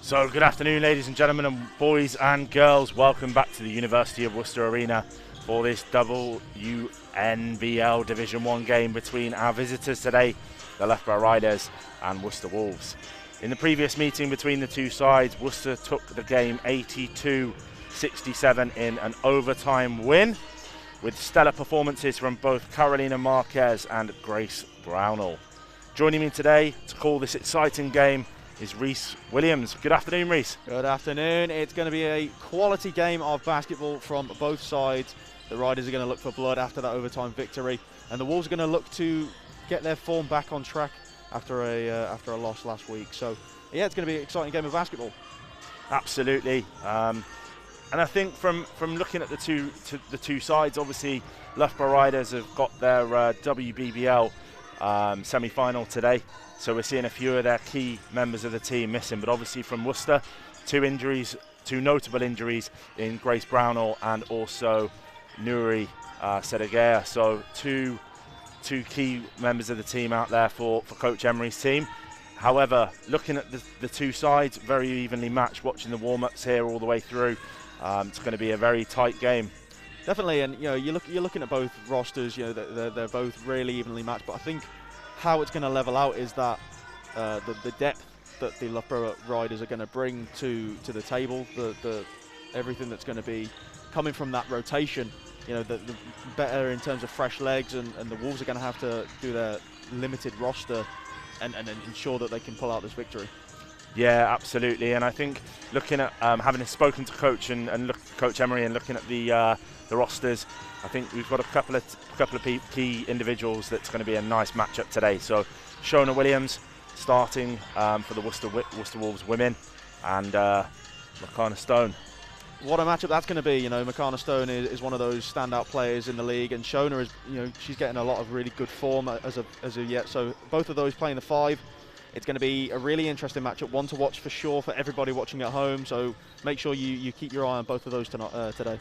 So good afternoon, ladies and gentlemen, and boys and girls. Welcome back to the University of Worcester Arena for this WBBL Division 1 game between our visitors today, the Loughborough Riders and Worcester Wolves. In the previous meeting between the two sides, Worcester took the game 82-67 in an overtime win, with stellar performances from both Carolina Marquez and Grace Brownell. Joining me today to call this exciting game is Reese Williams. Good afternoon, Reese. Good afternoon. It's going to be a quality game of basketball from both sides. The Riders are going to look for blood after that overtime victory, and the Wolves are going to look to get their form back on track after a loss last week. So, yeah, it's going to be an exciting game of basketball. Absolutely. And I think from looking at the two sides, obviously Loughborough Riders have got their WBBL semi-final today, so we're seeing a few of their key members of the team missing. But obviously from Worcester, two notable injuries in Grace Brownell and also Nuri Sedegea. So two key members of the team out there for Coach Emery's team. However, looking at the two sides, very evenly matched. Watching the warm-ups here all the way through, it's going to be a very tight game. Definitely, and you're looking at both rosters. They're both really evenly matched. But I think how it's going to level out is that the depth that the Loughborough Riders are going to bring to the table, the everything that's going to be coming from that rotation. The better in terms of fresh legs, and the Wolves are going to have to do their limited roster and ensure that they can pull out this victory. Yeah, absolutely. And I think looking at having spoken to Coach Coach Emery and looking at the rosters, I think we've got a couple of key individuals that's going to be a nice matchup today. So Shona Williams starting for the Worcester Wolves women, and McCarna Stone. What a matchup that's going to be. McCarna Stone is one of those standout players in the league, and Shona is, she's getting a lot of really good form as of yet. So both of those playing the 5. It's going to be a really interesting matchup, one to watch for sure for everybody watching at home. So make sure you keep your eye on both of those today.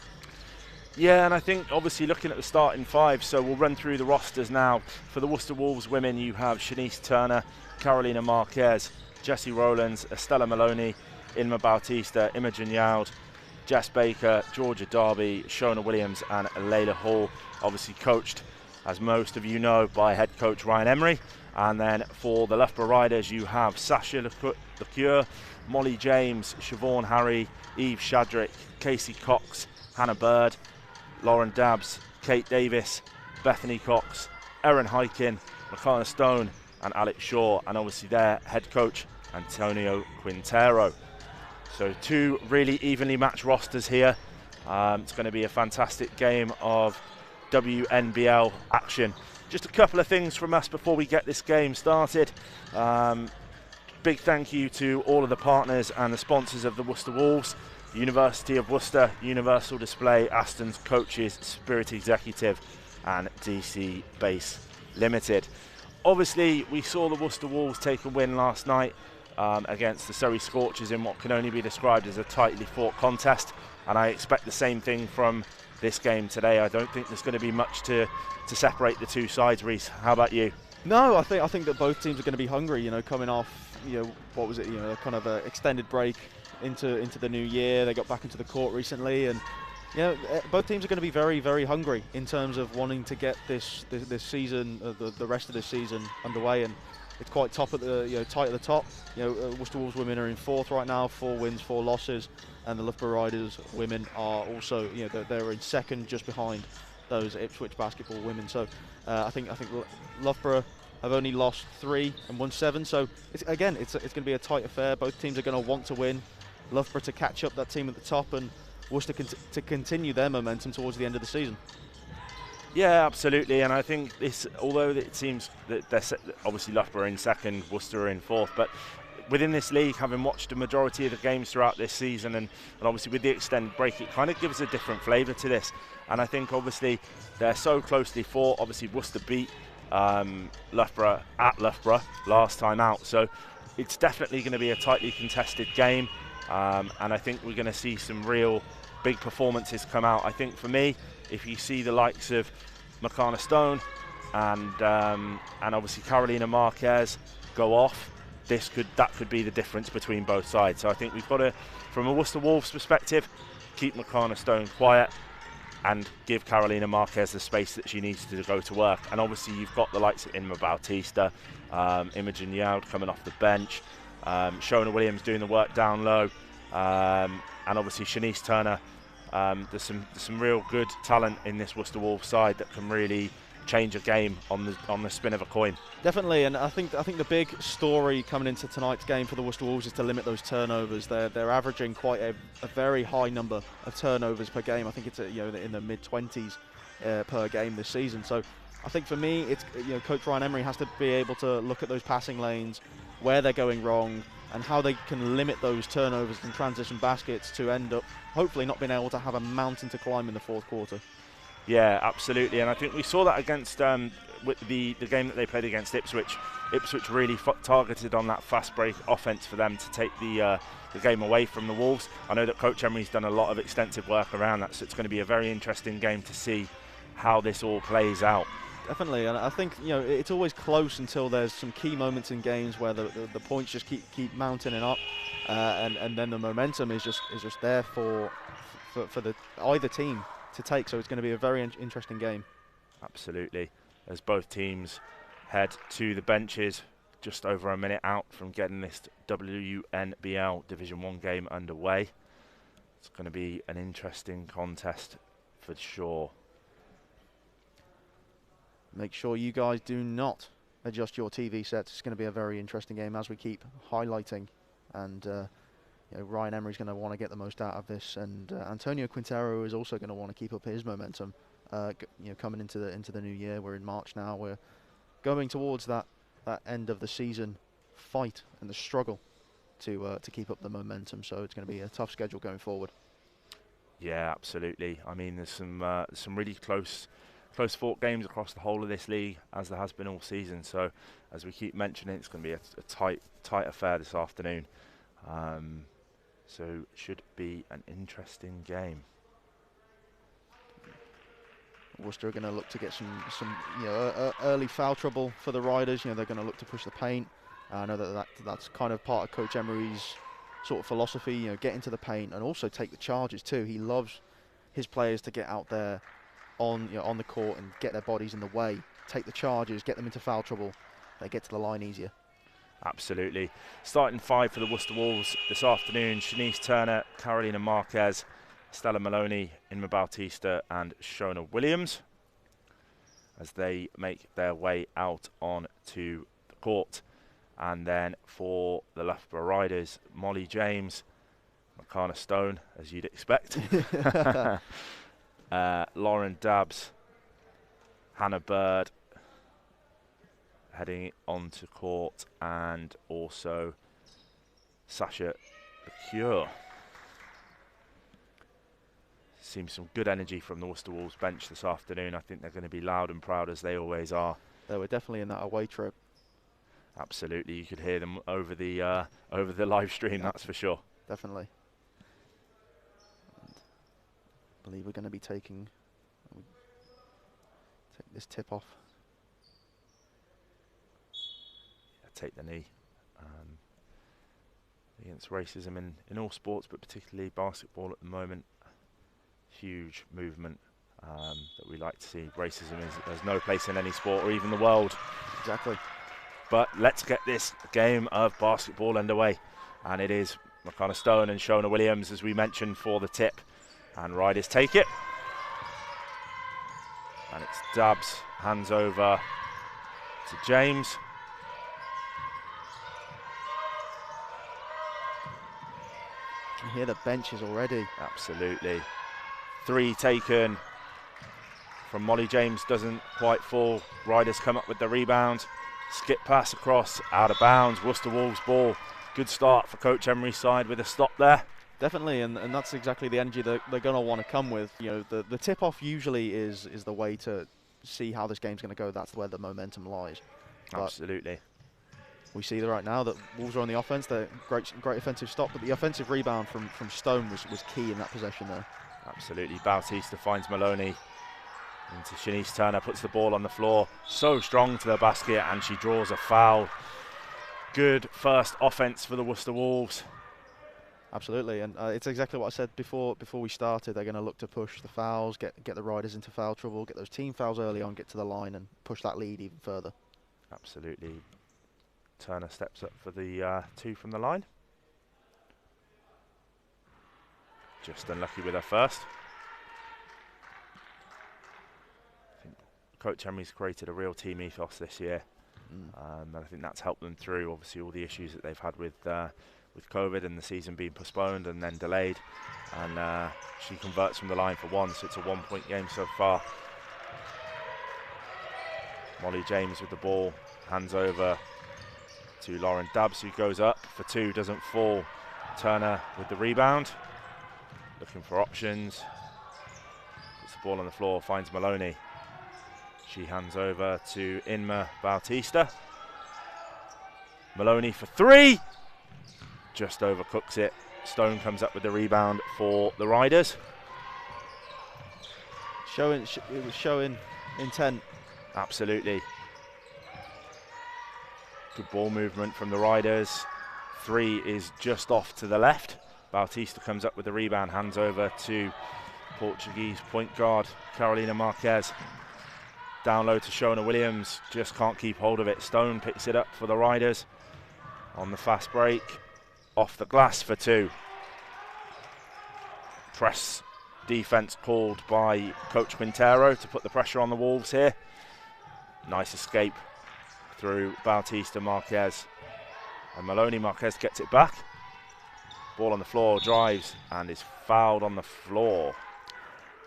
Yeah, and I think obviously looking at the starting 5, so we'll run through the rosters now. For the Worcester Wolves women, you have Shanice Turner, Carolina Marquez, Jessie Rowlands, Estella Maloney, Ilma Bautista, Imogen Youd, Jess Baker, Georgia Darby, Shona Williams and Layla Hall, obviously coached, as most of you know, by head coach Ryan Emery. And then for the Loughborough Riders, you have Sasha Lecure, Molly James, Siobhan Harry, Eve Shadrick, Casey Cox, Hannah Bird, Lauren Dabbs, Kate Davis, Bethany Cox, Erin Hykin, McCarna Stone and Alex Shaw, and obviously their head coach Antonio Quintero. So two really evenly matched rosters here. It's going to be a fantastic game of WNBL action. Just a couple of things from us before we get this game started. Big thank you to all of the partners and the sponsors of the Worcester Wolves: University of Worcester, Universal Display, Aston's Coaches, Spirit Executive and DC Base Limited. Obviously we saw the Worcester Wolves take a win last night against the Surrey Scorchers in what can only be described as a tightly fought contest, and I expect the same thing from this game today. I don't think there's going to be much to separate the two sides. Reese, how about you? No, I think that both teams are going to be hungry. Coming off, what was it? Kind of an extended break into the new year. They got back into the court recently, and both teams are going to be very, very hungry in terms of wanting to get this season, the rest of this season underway. And it's quite tight at the top. Worcester Wolves women are in 4th right now, 4 wins, 4 losses, and the Loughborough Riders women are also, they're in 2nd, just behind those Ipswich basketball women. So I think Loughborough have only lost 3 and won 7. So it's going to be a tight affair. Both teams are going to want to win. Loughborough to catch up that team at the top, and Worcester to continue their momentum towards the end of the season. Yeah, absolutely. And I think this, although it seems that they're obviously Loughborough in 2nd, Worcester in 4th, but within this league, having watched a majority of the games throughout this season, and obviously with the extended break, it kind of gives a different flavour to this. And I think obviously they're so closely fought. Obviously Worcester beat Loughborough at Loughborough last time out, so it's definitely going to be a tightly contested game, and I think we're going to see some real big performances come out. I think for me, if you see the likes of McCarna Stone and obviously Carolina Marquez go off, that could be the difference between both sides. So I think we've got to, from a Worcester Wolves perspective, keep McCarna Stone quiet and give Carolina Marquez the space that she needs to go to work. And obviously you've got the likes of Inma Bautista, Imogen Youd coming off the bench, Shona Williams doing the work down low, and obviously Shanice Turner. There's some real good talent in this Worcester Wolves side that can really change a game on the spin of a coin. Definitely, and I think the big story coming into tonight's game for the Worcester Wolves is to limit those turnovers. They're averaging quite a very high number of turnovers per game. I think it's in the mid-20s per game this season. So I think for me, it's Coach Ryan Emery has to be able to look at those passing lanes, where they're going wrong, and how they can limit those turnovers and transition baskets to end up hopefully not being able to have a mountain to climb in the fourth quarter. Yeah, absolutely, and I think we saw that against with the game that they played against Ipswich. Ipswich really targeted on that fast break offense for them to take the game away from the Wolves. I know that Coach Emery's done a lot of extensive work around that, so it's going to be a very interesting game to see how this all plays out. Definitely, and I think it's always close until there's some key moments in games where the points just keep mounting up, and then the momentum is just there for the either team to take. So it's going to be a very interesting game. Absolutely, as both teams head to the benches, just over a minute out from getting this WNBL Division 1 game underway. It's going to be an interesting contest for sure. Make sure you guys do not adjust your TV sets. It's going to be a very interesting game as we keep highlighting, and Ryan Emery's going to want to get the most out of this, and Antonio Quintero is also going to want to keep up his momentum. Coming into the new year, we're in March now. We're going towards that end of the season fight and the struggle to keep up the momentum. So it's going to be a tough schedule going forward. Yeah, absolutely. I mean, there's some really close fought games across the whole of this league, as there has been all season. So as we keep mentioning, it's going to be a tight affair this afternoon. So it should be an interesting game. Worcester are going to look to get some early foul trouble for the Riders. They're going to look to push the paint. I know that's kind of part of Coach Emery's sort of philosophy. Get into the paint and also take the charges too. He loves his players to get out there on the court and get their bodies in the way, take the charges, get them into foul trouble. They get to the line easier. Absolutely. Starting five for the Worcester Wolves this afternoon: Shanice Turner, Carolina Marquez, Stella Maloney, Inma Bautista and Shona Williams, as they make their way out onto the court. And then for the Loughborough Riders, Molly James, McCarna Stone, as you'd expect, Lauren Dabbs, Hannah Bird heading onto court, and also Sasha Lecure. Seems some good energy from the Worcester Wolves bench this afternoon. I think they're going to be loud and proud, as they always are. They were definitely in that away trip. Absolutely, you could hear them over the live stream. That's for sure. Definitely. And I believe we're going to be take this tip off. Yeah, take the knee against racism in all sports, but particularly basketball at the moment. Huge movement that we like to see. Racism has no place in any sport or even the world. Exactly. But let's get this game of basketball underway. And it is McCarna Stone and Shona Williams, as we mentioned, for the tip. And Riders take it. And it's Dabbs, hands over to James. You can hear the benches already. Absolutely. Three taken from Molly James, doesn't quite fall. Riders come up with the rebound. Skip pass across, out of bounds. Worcester Wolves ball. Good start for Coach Emery's side with a stop there. Definitely, and that's exactly the energy that they're going to want to come with. The tip-off usually is the way to see how this game's going to go. That's where the momentum lies. But absolutely. We see right now that Wolves are on the offense. They're great offensive stop, but the offensive rebound from Stone was key in that possession there. Absolutely. Bautista finds Maloney into Shanice Turner, puts the ball on the floor. So strong to the basket, and she draws a foul. good first offence for the Worcester Wolves. Absolutely, and it's exactly what I said before we started. They're going to look to push the fouls, get the riders into foul trouble, get those team fouls early on, get to the line and push that lead even further. Absolutely. Turner steps up for the 2 from the line. Just unlucky with her first. I think Coach Emery's created a real team ethos this year, and I think that's helped them through obviously all the issues that they've had with COVID and the season being postponed and then delayed. And she converts from the line for 1, so it's a 1-point game so far. Molly James with the ball, hands over to Lauren Dabbs, who goes up for 2, doesn't fall. Turner with the rebound, looking for options. Puts the ball on the floor, finds Maloney. She hands over to Inma Bautista. Maloney for 3, just overcooks it. Stone comes up with the rebound for the Riders. It was showing intent. Absolutely. Good ball movement from the Riders. 3 is just off to the left. Bautista comes up with the rebound, hands over to Portuguese point guard Carolina Marquez. Down low to Shona Williams, just can't keep hold of it. Stone picks it up for the Riders on the fast break. Off the glass for 2. Press defense called by Coach Quintero to put the pressure on the Wolves here. Nice escape through Bautista Marquez. And Maloney Marquez gets it back. Ball on the floor, drives, and is fouled on the floor.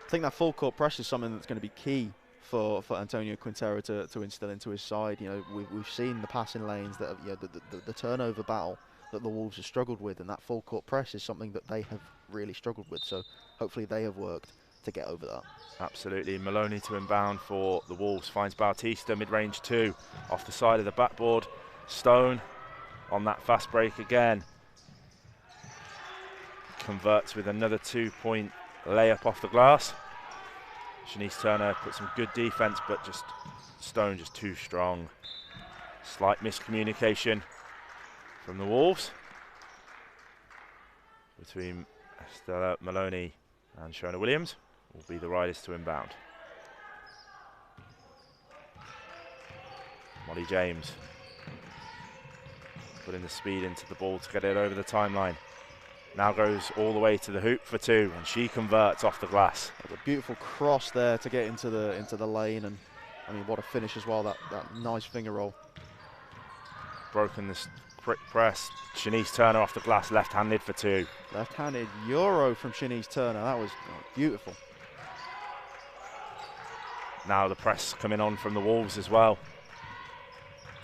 I think that full court press is something that's going to be key for Antonio Quintero to instill into his side. You know, we've seen the passing lanes that have, you know, the turnover battle that the Wolves have struggled with, and that full court press is something that they have really struggled with. So hopefully they have worked to get over that. Absolutely. Maloney to inbound for the Wolves, finds Bautista, mid-range 2 off the side of the backboard. Stone on that fast break again. Converts with another 2-point layup off the glass. Shanice Turner put some good defense, but just Stone just too strong. Slight miscommunication from the Wolves between Estella Maloney and Shona Williams. Will be the Riders to inbound. Molly James putting the speed into the ball to get it over the timeline. Now goes all the way to the hoop for 2, and she converts off the glass. A beautiful cross there to get into the lane, and I mean, what a finish as well. That nice finger roll. Broken this quick press. Shanice Turner off the glass, left-handed for 2. Left-handed Euro from Shanice Turner. That was beautiful. Now the press coming on from the Wolves as well.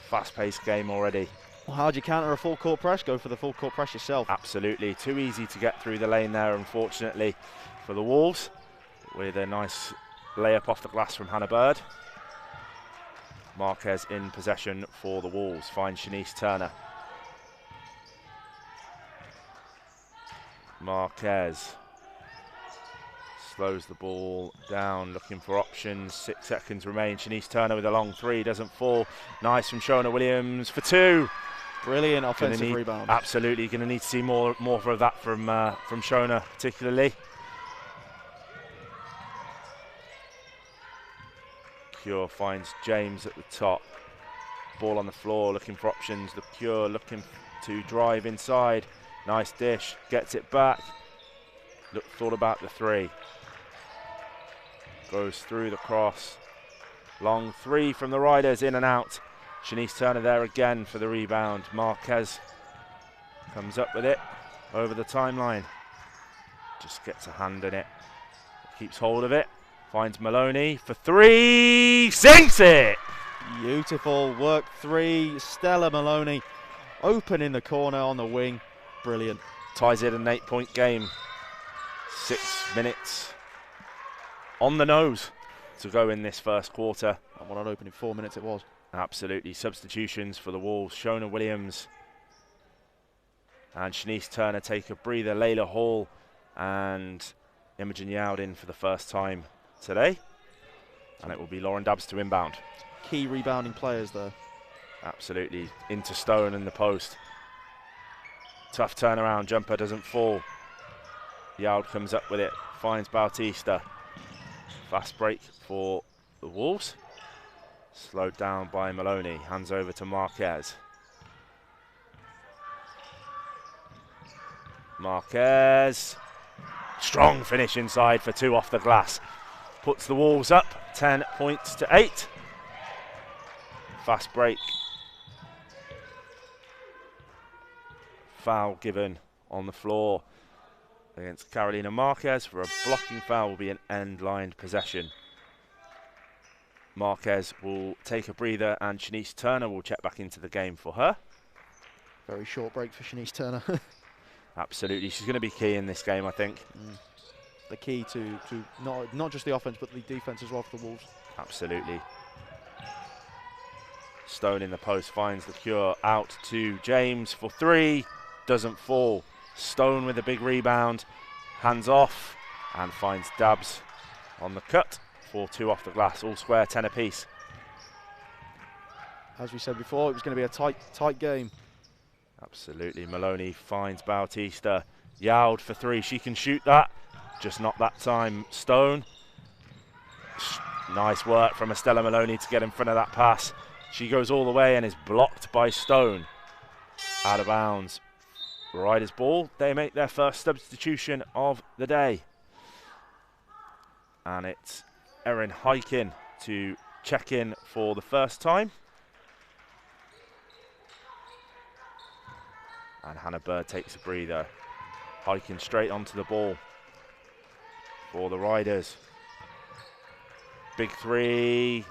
Fast-paced game already. Well, how do you counter a full court press? Go for the full court press yourself. Absolutely. Too easy to get through the lane there, unfortunately, for the Wolves. With a nice layup off the glass from Hannah Bird. Marquez in possession for the Wolves. Finds Shanice Turner. Marquez slows the ball down, looking for options. 6 seconds remain. Shanice Turner with a long 3, doesn't fall. Nice from Shona Williams for 2. Brilliant offensive rebound. Absolutely, going to need to see more of that from Shona, particularly. Cure finds James at the top. Ball on the floor, looking for options. The Cure looking to drive inside. Nice dish, gets it back. Thought about the 3. Goes through the cross. Long 3 from the Riders, in and out. Shanice Turner there again for the rebound. Marquez comes up with it over the timeline. Just gets a hand in it. Keeps hold of it. Finds Maloney for 3. Sinks it! Beautiful work 3. Stella Maloney open in the corner on the wing. Brilliant. Ties it an 8-point game. 6 minutes on the nose to go in this first quarter. And what an opening 4 minutes it was. Absolutely. Substitutions for the Wolves. Shona Williams and Shanice Turner take a breather. Layla Hall and Imogen Youd in for the first time today. And it will be Lauren Dabbs to inbound. Key rebounding players there. Absolutely into Stone and the post. Tough turnaround, jumper doesn't fall. Yard comes up with it, finds Bautista. Fast break for the Wolves. Slowed down by Maloney, hands over to Marquez. Marquez, strong finish inside for 2 off the glass. Puts the Wolves up 10 points to 8. Fast break. Foul given on the floor against Carolina Marquez for a blocking foul. Will be an end-lined possession. Marquez will take a breather and Shanice Turner will check back into the game for her. Very short break for Shanice Turner. Absolutely, she's going to be key in this game, I think. The key to not just the offense but the defense as well for the Wolves. Absolutely. Stone in the post finds the cure, out to James for 3, doesn't fall. Stone with a big rebound, hands off and finds Dabbs on the cut for 2 off the glass, all square, 10 apiece. As we said before, it was going to be a tight game. Absolutely, Maloney finds Bautista, Yowd for 3, she can shoot that, just not that time. Stone, nice work from Estella Maloney to get in front of that pass. She goes all the way and is blocked by Stone. Out of bounds. Riders ball, they make their first substitution of the day. And it's Erin Hyken to check in for the first time. And Hannah Bird takes a breather. Hyken straight onto the ball for the Riders. Big 3,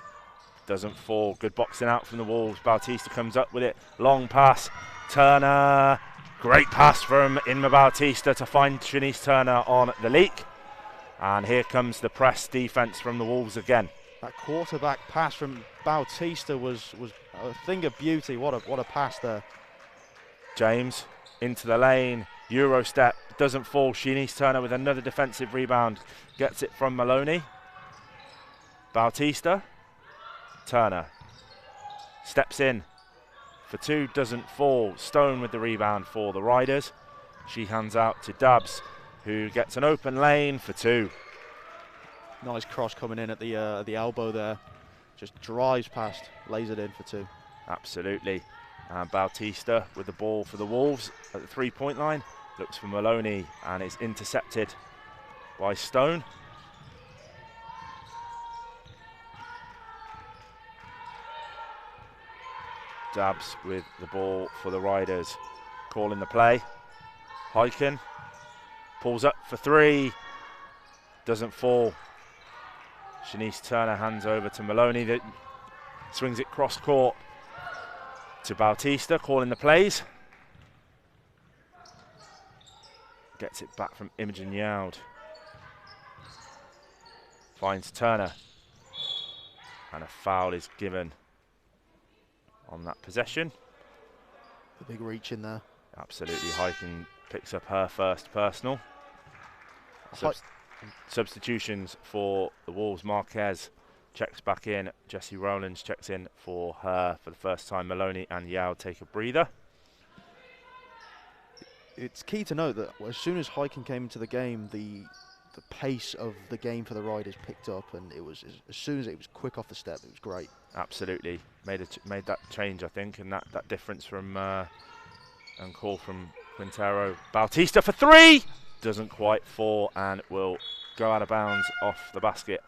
doesn't fall. Good boxing out from the Wolves. Bautista comes up with it. Long pass. Turner. Great pass from Inma Bautista to find Shanice Turner on the leak. And here comes the press defense from the Wolves again. That quarterback pass from Bautista was a thing of beauty. What a pass there. James into the lane. Euro step. Doesn't fall. Shanice Turner with another defensive rebound. Gets it from Maloney. Bautista. Turner steps in for 2, doesn't fall. Stone with the rebound for the Riders. She hands out to Dabbs, who gets an open lane for 2. Nice cross coming in at the elbow there. Just drives past, lays it in for 2. Absolutely. And Bautista with the ball for the Wolves at the 3-point line. Looks for Maloney and is intercepted by Stone. Dabbs with the ball for the Riders. Calling the play. Hyken pulls up for 3. Doesn't fall. Shanice Turner hands over to Maloney that swings it cross court to Bautista, calling the plays. Gets it back from Imogen Yowd. Finds Turner. And a foul is given on that possession. The big reach in there. Absolutely, Hyken picks up her first personal. Substitutions for the Wolves. Marquez checks back in. Jessie Rowlands checks in for her for the first time. Maloney and Yao take a breather. It's key to note that as soon as Hyken came into the game, the pace of the game for the Riders picked up, and it was as soon as it was quick off the step, it was great. Absolutely, made that change, I think, and that difference from and call from Quintero. Bautista for 3, doesn't quite fall and will go out of bounds off the basket.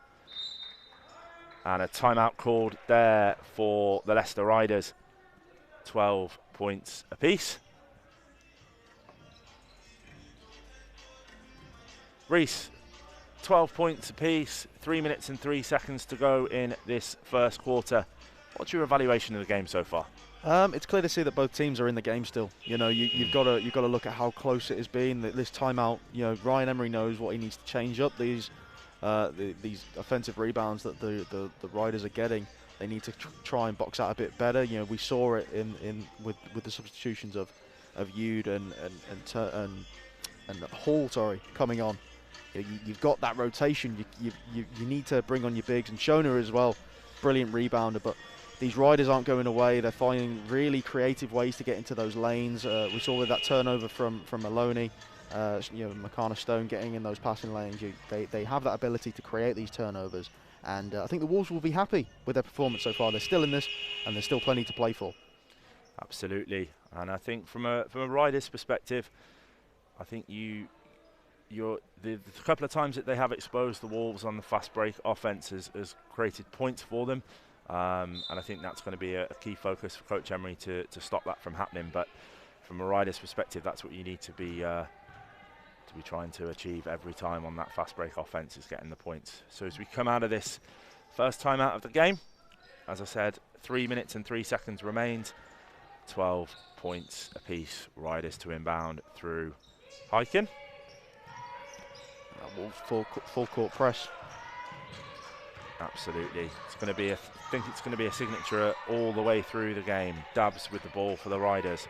And a timeout called there for the Leicester Riders. 12 points apiece. Reese, 12 points apiece, 3 minutes and 3 seconds to go in this first quarter. What's your evaluation of the game so far? It's clear to see that both teams are in the game still. You know, you've got to look at how close it has been. This timeout, you know, Ryan Emery knows what he needs to change up. These offensive rebounds that the Riders are getting, they need to try and box out a bit better. You know, we saw it with the substitutions of Yud and Hall, coming on. You've got that rotation. You need to bring on your bigs, and Shona as well, brilliant rebounder. But these riders aren't going away. They're finding really creative ways to get into those lanes. We saw with that turnover from Maloney, McCartney Stone getting in those passing lanes. They have that ability to create these turnovers. And I think the Wolves will be happy with their performance so far. They're still in this, and there's still plenty to play for. Absolutely. And I think from a rider's perspective, I think the couple of times that they have exposed the Wolves on the fast break offense has created points for them. And I think that's going to be a key focus for Coach Emery to stop that from happening. But from a rider's perspective, that's what you need to be trying to achieve every time on that fast break offense, is getting the points. So as we come out of this first time out of the game, as I said, 3 minutes and 3 seconds remained, 12 points apiece. Riders to inbound through Hiking. Full court press. Absolutely. It's going to be I think it's going to be a signature all the way through the game. Dabs with the ball for the Riders.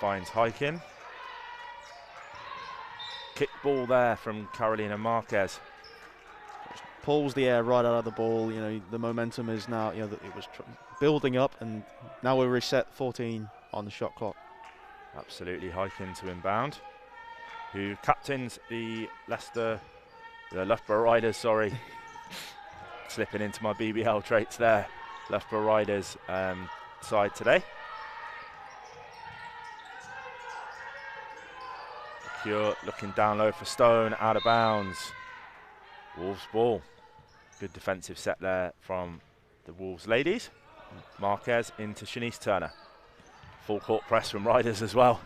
Finds Hiking. Kick ball there from Carolina Marquez. Pulls the air right out of the ball. The momentum is now, it was building up, and now we're reset 14 on the shot clock. Absolutely. Hiking to inbound, who captains the Loughborough Riders, sorry. Slipping into my BBL traits there. Loughborough Riders side today. Cure looking down low for Stone, out of bounds. Wolves ball. Good defensive set there from the Wolves ladies. Marquez into Shanice Turner. Full court press from Riders as well.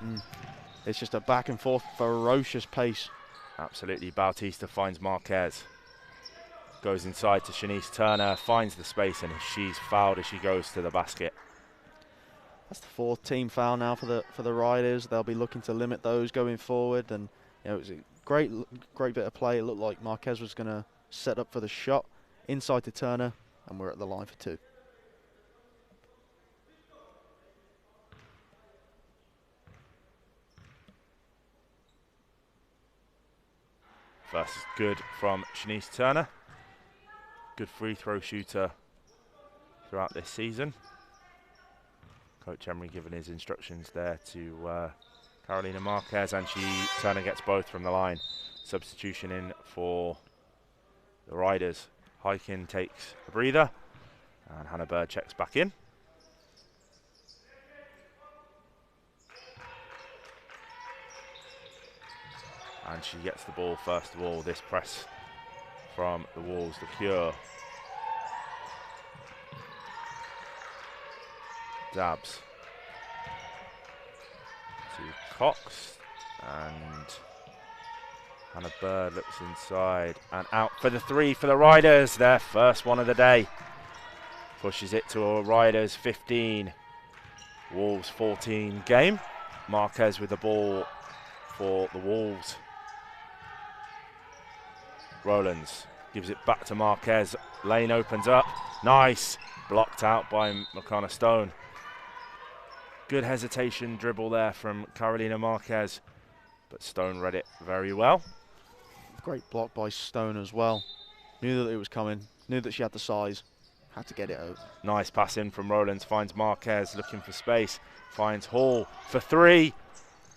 It's just a back and forth, ferocious pace. Absolutely. Bautista finds Marquez. Goes inside to Shanice Turner, finds the space, and she's fouled as she goes to the basket. That's the fourth team foul now for the Riders. They'll be looking to limit those going forward, and it was a great bit of play. It looked like Marquez was going to set up for the shot inside to Turner, and we're at the line for two. First is good from Shanice Turner. Good free throw shooter throughout this season. Coach Emery giving his instructions there to Carolina Marquez, and Turner gets both from the line. Substitution in for the Riders. Hiking takes a breather, and Hannah Bird checks back in. And she gets the ball first of all. This press from the Wolves, the Cure. Dabs to Cox, and Hannah Bird looks inside and out for the three for the Riders. Their first one of the day. Pushes it to a Riders 15, Wolves 14 game. Marquez with the ball for the Wolves. Rowlands gives it back to Marquez. Lane opens up. Nice. Blocked out by McConnor Stone. Good hesitation dribble there from Carolina Marquez, but Stone read it very well. Great block by Stone as well. Knew that it was coming. Knew that she had the size. Had to get it out. Nice pass in from Rowlands. Finds Marquez looking for space. Finds Hall for three.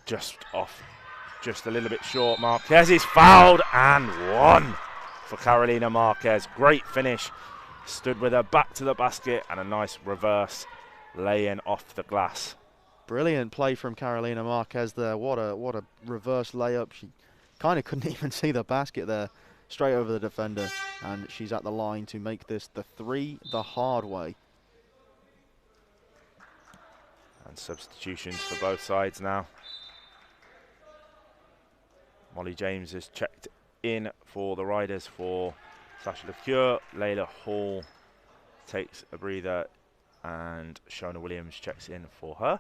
Just off. Just a little bit short. Marquez is fouled and one for Carolina Marquez. Great finish. Stood with her back to the basket and a nice reverse lay-in off the glass. Brilliant play from Carolina Marquez there. What a reverse layup. She kind of couldn't even see the basket there. Straight over the defender. And she's at the line to make this the three the hard way. And substitutions for both sides now. Molly James has checked in for the Riders for Sasha LeCure. Layla Hall takes a breather, and Shona Williams checks in for her.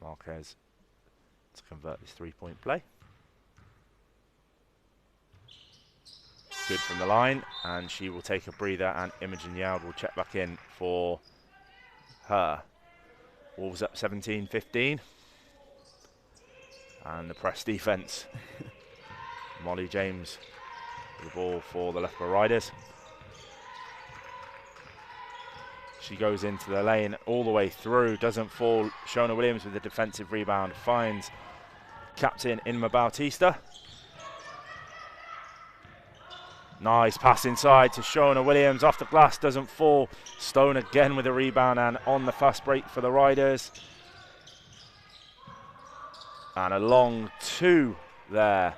Marquez to convert this three-point play. Good from the line, and she will take a breather, and Imogen Yard will check back in for her. Wolves up 17-15. And the press defense. Molly James The ball for the Loughborough Riders. She goes into the lane all the way through, doesn't fall. Shona Williams with the defensive rebound, finds captain Inma Bautista. Nice pass inside to Shona Williams, off the glass, doesn't fall. Stone again with a rebound and on the fast break for the Riders. And a long 2 there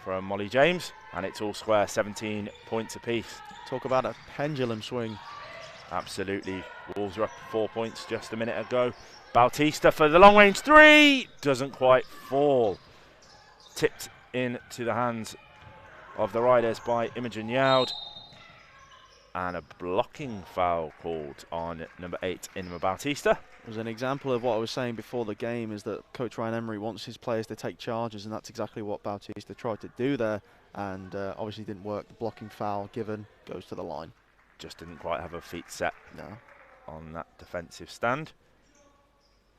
from Molly James, and it's all square, 17 points apiece. Talk about a pendulum swing. Absolutely. Wolves are up 4 points just a minute ago. Bautista for the long range 3, doesn't quite fall. Tipped into the hands of the Riders by Imogen Yaud. And a blocking foul called on number 8, Inma Bautista. It was an example of what I was saying before the game, is that Coach Ryan Emery wants his players to take charges, and that's exactly what Bautista tried to do there, and obviously didn't work. The blocking foul given, goes to the line. Just didn't quite have her feet set on that defensive stand.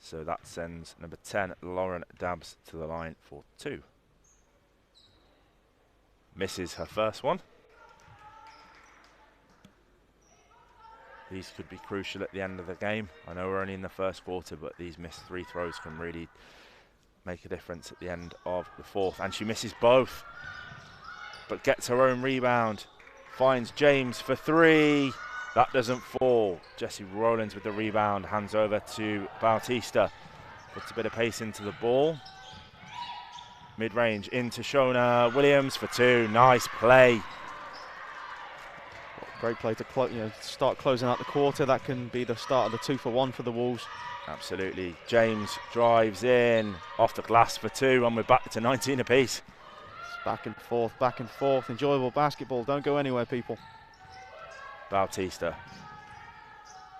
So that sends number 10, Lauren Dabbs, to the line for 2. Misses her first one. These could be crucial at the end of the game. I know we're only in the first quarter, but these missed 3 throws can really make a difference at the end of the fourth. And she misses both, but gets her own rebound. Finds James for 3. That doesn't fall. Jessie Rowlands with the rebound, hands over to Bautista. Puts a bit of pace into the ball. Mid-range into Shona Williams for 2. Nice play. Great play to start closing out the quarter. That can be the start of the 2-for-1 for the Wolves. Absolutely. James drives in, off the glass for 2, and we're back to 19 apiece. It's back and forth, back and forth. Enjoyable basketball. Don't go anywhere, people. Bautista.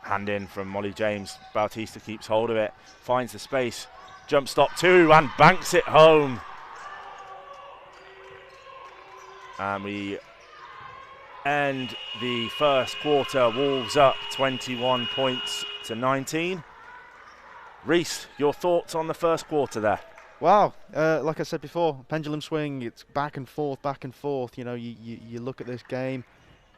Hand in from Molly James. Bautista keeps hold of it, finds the space. Jump stop 2 and banks it home. And we end the first quarter. Wolves up 21 points to 19. Reese, your thoughts on the first quarter there? Wow, like I said before, pendulum swing. It's back and forth, back and forth. You know, you look at this game.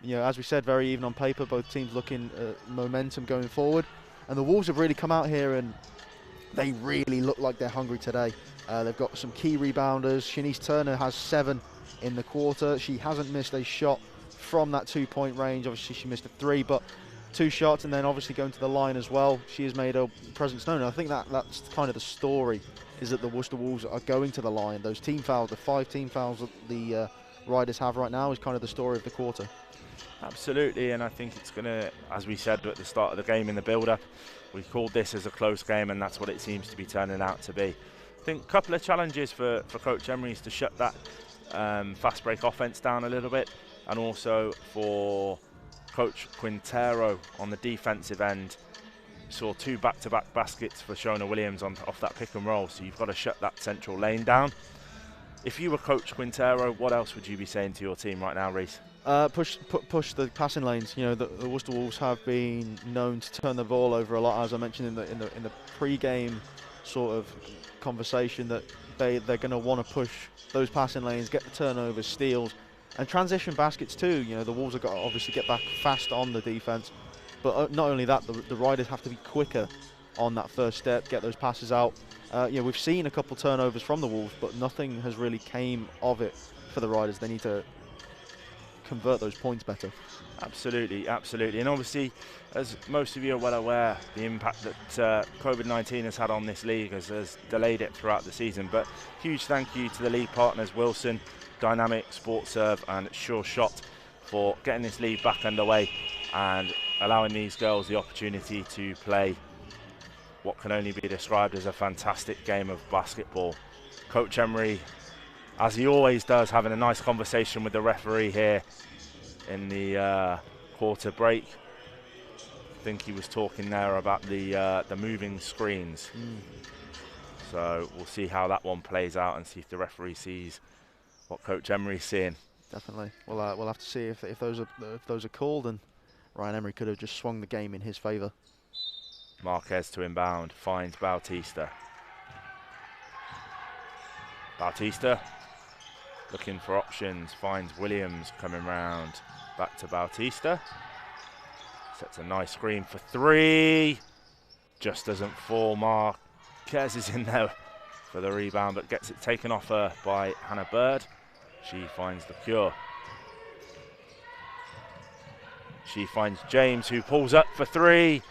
You know, as we said, very even on paper. Both teams looking momentum going forward, and the Wolves have really come out here and they really look like they're hungry today. They've got some key rebounders. Shanice Turner has 7 in the quarter. She hasn't missed a shot from that 2-point range. Obviously, she missed a 3, but 2 shots, and then obviously going to the line as well. She has made her presence known. I think that's kind of the story, is that the Worcester Wolves are going to the line. Those team fouls, the 5 team fouls that the Riders have right now, is kind of the story of the quarter. Absolutely, and I think it's going to, as we said at the start of the game in the build-up, we called this as a close game, and that's what it seems to be turning out to be. I think a couple of challenges for Coach Emery is to shut that fast break offense down a little bit, and also for Coach Quintero on the defensive end. Saw 2 back-to-back baskets for Shona Williams off that pick and roll, so you've got to shut that central lane down. If you were Coach Quintero, what else would you be saying to your team right now, Reese? Push the passing lanes. You know, the Worcester Wolves have been known to turn the ball over a lot, as I mentioned in the pre-game sort of conversation, that they're going to want to push those passing lanes, get the turnovers, steals, and transition baskets too. You know, the Wolves have got to obviously get back fast on the defense, but not only that, the Riders have to be quicker on that first step, get those passes out. You know, we've seen a couple turnovers from the Wolves, but nothing has really came of it for the Riders. They need to convert those points better. Absolutely, absolutely. And obviously, as most of you are well aware, the impact that COVID-19 has had on this league has delayed it throughout the season. But huge thank you to the league partners, Wilson, Dynamic, SportServe and Sure Shot, for getting this league back underway and allowing these girls the opportunity to play what can only be described as a fantastic game of basketball. Coach Emery, as he always does, having a nice conversation with the referee here in the quarter break. I think he was talking there about the moving screens. So we'll see how that one plays out and see if the referee sees what Coach Emery's seeing. Definitely. We'll have to see if those are called, and Ryan Emery could have just swung the game in his favour. Marquez to inbound, finds Bautista. Bautista looking for options, finds Williams coming round, back to Bautista. Sets a nice screen for three. Just doesn't fall. Marquez is in there for the rebound, but gets it taken off her by Hannah Bird. She finds the cure. She finds James, who pulls up for three.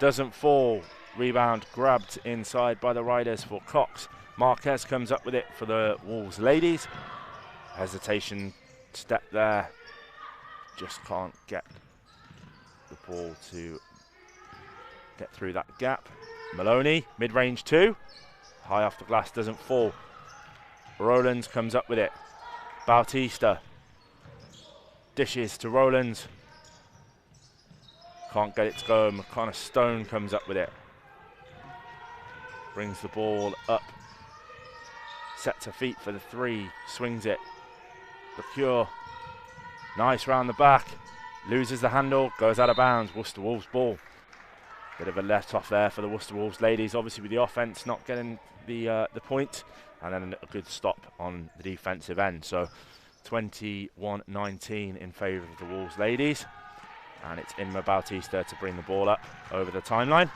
Doesn't fall. Rebound grabbed inside by the Riders for Cox. Marquez comes up with it for the Wolves ladies. Hesitation step there. Just can't get the ball to get through that gap. Maloney, mid-range two. High off the glass, doesn't fall. Rowlands comes up with it. Bautista dishes to Rowlands. Can't get it to go. McConnor Stone comes up with it. Brings the ball up. Sets her feet for the three. Swings it. The cure. Nice round the back. Loses the handle. Goes out of bounds. Worcester Wolves ball. Bit of a let off there for the Worcester Wolves ladies. Obviously with the offense not getting the point. And then a good stop on the defensive end. So 21-19 in favour of the Wolves ladies. And it's Inma Bautista to bring the ball up over the timeline.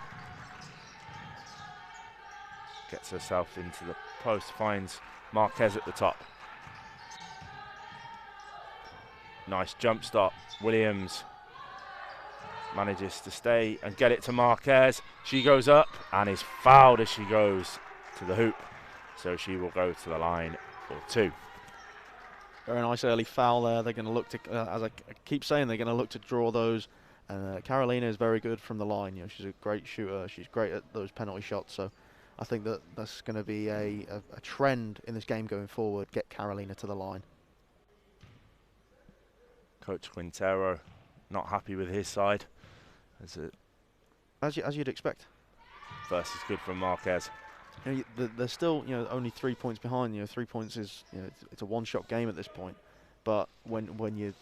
Gets herself into the post, finds Marquez at the top. Nice jump stop. Williams manages to stay and get it to Marquez. She goes up and is fouled as she goes to the hoop. So she will go to the line for two. Very nice early foul there. They're going to look to, as I keep saying, they're going to look to draw those. Carolina is very good from the line. You know, she's a great shooter. She's great at those penalty shots. So I think that that's going to be a trend in this game going forward. Get Carolina to the line. Coach Quintero not happy with his side. As you'd expect. First is good from Marquez. You know, they're still, you know, only 3 points behind. You know, 3 points is, you know, it's a one-shot game at this point. But when you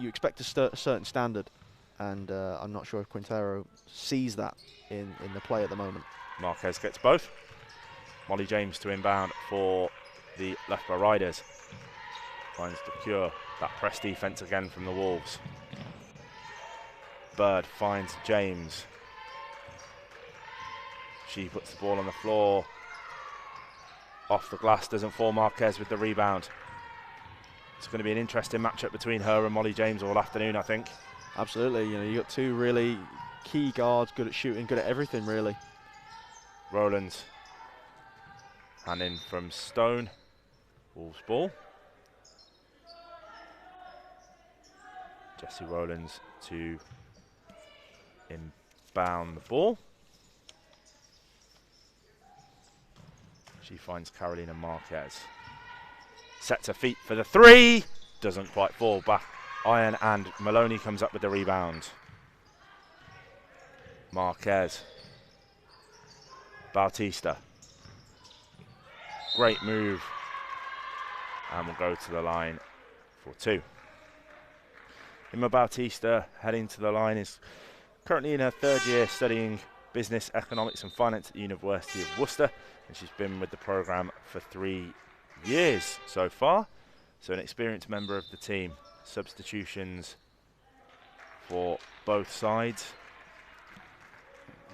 expect a certain standard, and I'm not sure if Quintero sees that in the play at the moment. Marquez gets both. Molly James to inbound for the Loughborough Riders. Finds the cure. That press defense again from the Wolves. Bird finds James. She puts the ball on the floor. Off the glass, doesn't fall. Marquez with the rebound. It's going to be an interesting matchup between her and Molly James all afternoon, I think. Absolutely. You know, you got two really key guards, good at shooting, good at everything, really. Rowlands. Hand in from Stone. Wolves ball. Jessie Rowlands to inbound the ball. She finds Carolina Marquez. Sets her feet for the three. Doesn't quite fall back. Iron and Maloney comes up with the rebound. Marquez. Bautista. Great move. And we'll go to the line for two. Inma Bautista heading to the line is currently in her third year studying business, economics and finance at the University of Worcester. And she's been with the programme for 3 years so far. So an experienced member of the team. Substitutions for both sides.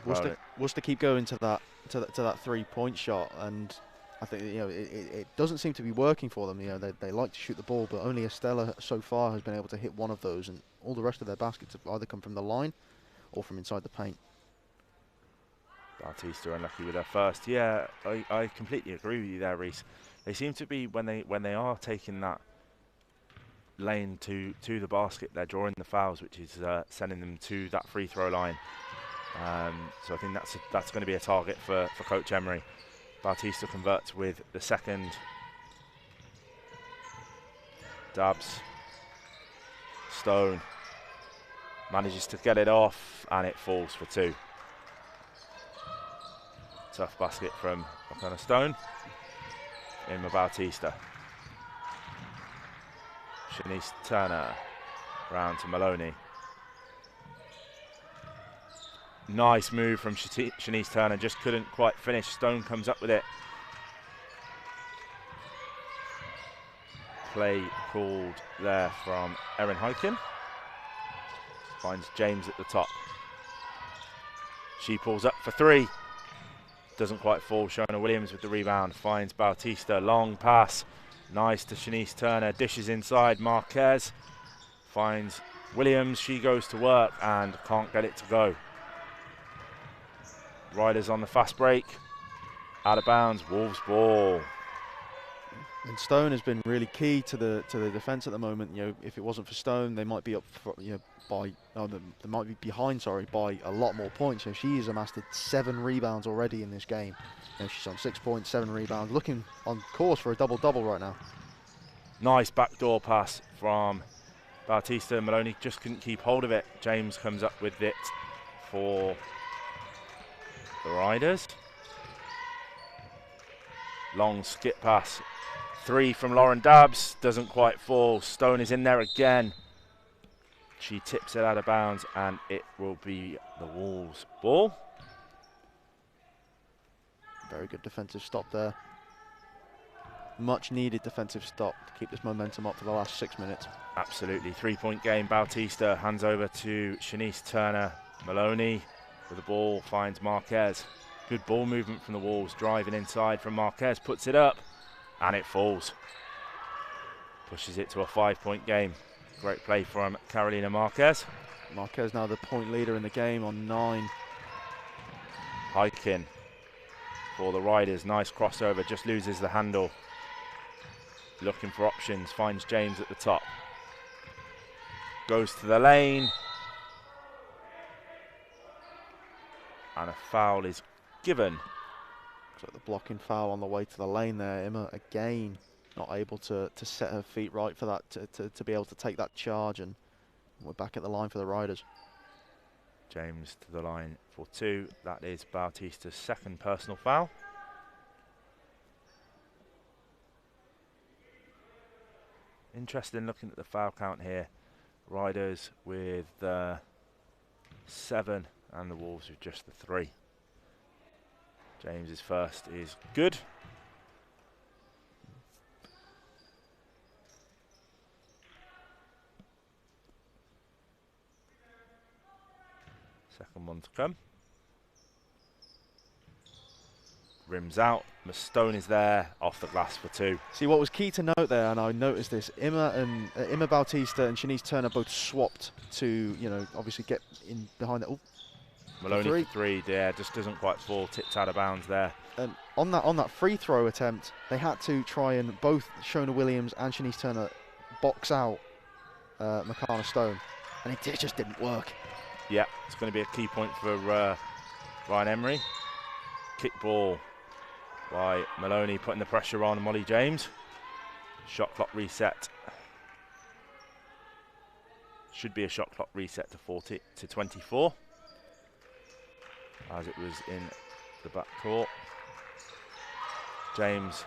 Worcester keep going to that 3-point shot, and I think, you know, it doesn't seem to be working for them. You know, they like to shoot the ball, but only Estella so far has been able to hit one of those, and all the rest of their baskets have either come from the line or from inside the paint. Bautista unlucky with her first. Yeah, I completely agree with you there, Reese. They seem to be, when they are taking that lane to the basket, they're drawing the fouls, which is sending them to that free throw line. So I think that's going to be a target for Coach Emery. Bautista converts with the second. Dabs. Stone manages to get it off, and it falls for two. Tough basket from McConnor Stone. Inma Bautista. Shanice Turner round to Maloney. Nice move from Shanice Turner, just couldn't quite finish. Stone comes up with it. play called there from Erin Hyken. Finds James at the top. She pulls up for three. Doesn't quite fall. Shona Williams with the rebound. Finds Bautista. Long pass. Nice to Shanice Turner. Dishes inside. Marquez finds Williams. She goes to work and can't get it to go. Riders on the fast break. Out of bounds. Wolves ball. And Stone has been really key to the defence at the moment. You know, if it wasn't for Stone, they might be up for, by they might be behind, sorry, by a lot more points. You know, she has amassed 7 rebounds already in this game. You know, she's on 6 points, 7 rebounds, looking on course for a double-double right now. Nice backdoor pass from Bautista. Maloney just couldn't keep hold of it. James comes up with it for the Riders. Long skip pass. 3 from Lauren Dabbs, doesn't quite fall. Stone is in there again. She tips it out of bounds and it will be the Wolves ball. Very good defensive stop there. Much needed defensive stop to keep this momentum up for the last 6 minutes. Absolutely, 3-point game. Bautista hands over to Shanice Turner. Maloney with the ball finds Marquez. Good ball movement from the Wolves, driving inside from Marquez, puts it up. And it falls. Pushes it to a 5-point game. Great play from Carolina Marquez. Marquez now the point leader in the game on 9. Hyken for the Riders. Nice crossover, just loses the handle. Looking for options, finds James at the top. Goes to the lane. And a foul is given. So the blocking foul on the way to the lane there. Emma again not able to set her feet right for that, to be able to take that charge, and we're back at the line for the Riders. James to the line for 2. That is Bautista's 2nd personal foul. Interesting looking at the foul count here. Riders with 7 and the Wolves with just the 3. James's first is good. Second one to come. Rims out. Stone is there, off the glass for 2. See, what was key to note there, and I noticed this, Emma Bautista and Shanice Turner both swapped to, obviously get in behind it. Maloney for 3, yeah, just doesn't quite fall, tipped out of bounds there. And on that free throw attempt, they had to try and both Shona Williams and Shanice Turner box out McCanna Stone, and it just didn't work. Yeah, it's going to be a key point for Ryan Emery. Kick ball by Maloney, putting the pressure on Molly James. Shot clock reset. Should be a shot clock reset to 40 to 24. As it was in the back court. James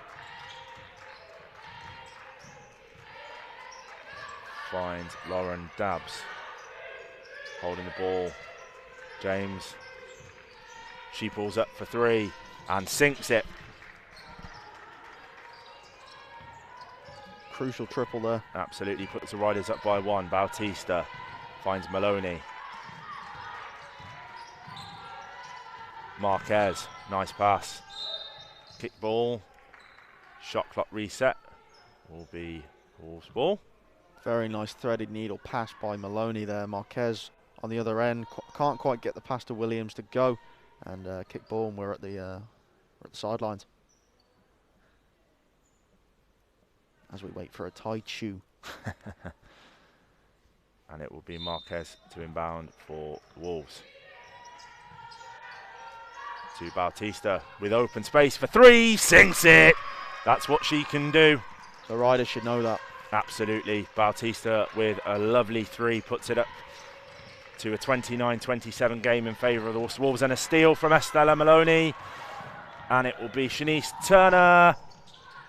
finds Lauren Dabbs holding the ball. James, she pulls up for 3 and sinks it. Crucial triple there. Absolutely, puts the Riders up by 1. Bautista finds Maloney. Marquez, nice pass. Kick ball. Shot clock reset. Will be Wolves ball. Very nice threaded needle pass by Maloney there. Marquez on the other end can't quite get the pass to Williams to go, and kick ball, and we're at the sidelines as we wait for a tight shoe. And it will be Marquez to inbound for Wolves. To Bautista with open space for 3, sinks it. That's what she can do. The Riders should know that. Absolutely. Bautista with a lovely 3, puts it up to a 29-27 game in favour of the Worcester Wolves, and a steal from Estella Maloney. And it will be Shanice Turner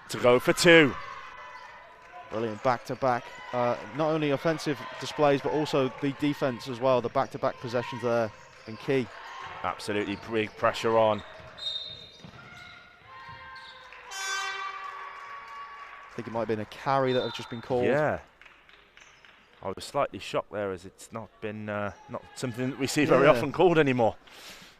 to go for 2. Brilliant back-to-back. Not only offensive displays, but also the defence as well. The back-to-back possessions there and key. Absolutely, big pressure on. I think it might have been a carry that have just been called. Yeah. I was slightly shocked there, as it's not been not something that we see very often called anymore.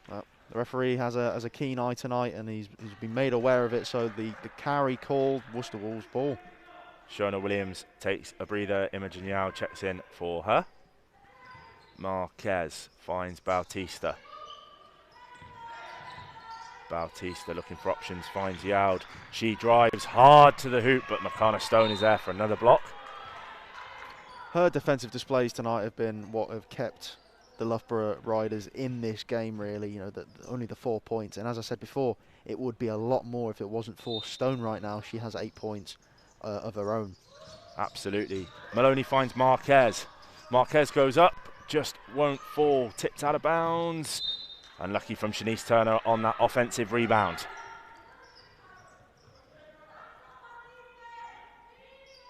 Well, the referee has a keen eye tonight, and he's been made aware of it. So the carry called, Worcester Wolves ball. Shona Williams takes a breather. Imogen Yao checks in for her. Marquez finds Bautista. Bautista looking for options, finds Yaud. She drives hard to the hoop, but McConnor Stone is there for another block. Her defensive displays tonight have been what have kept the Loughborough Riders in this game, really. You know, only the 4 points. And as I said before, it would be a lot more if it wasn't for Stone right now. She has 8 points of her own. Absolutely. Maloney finds Marquez. Marquez goes up, just won't fall, tipped out of bounds. Unlucky from Shanice Turner on that offensive rebound.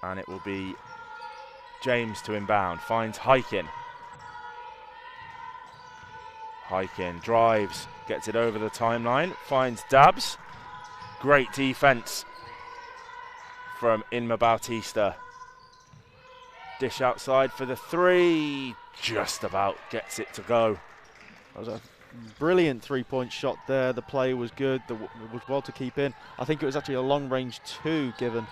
And it will be James to inbound, finds Hykin. Hykin drives, gets it over the timeline, finds Dabbs. Great defense from Inma Bautista. Dish outside for the 3, just about gets it to go. That was a brilliant 3-point shot there. The play was good. It was well to keep in. I think it was actually a long range 2 given.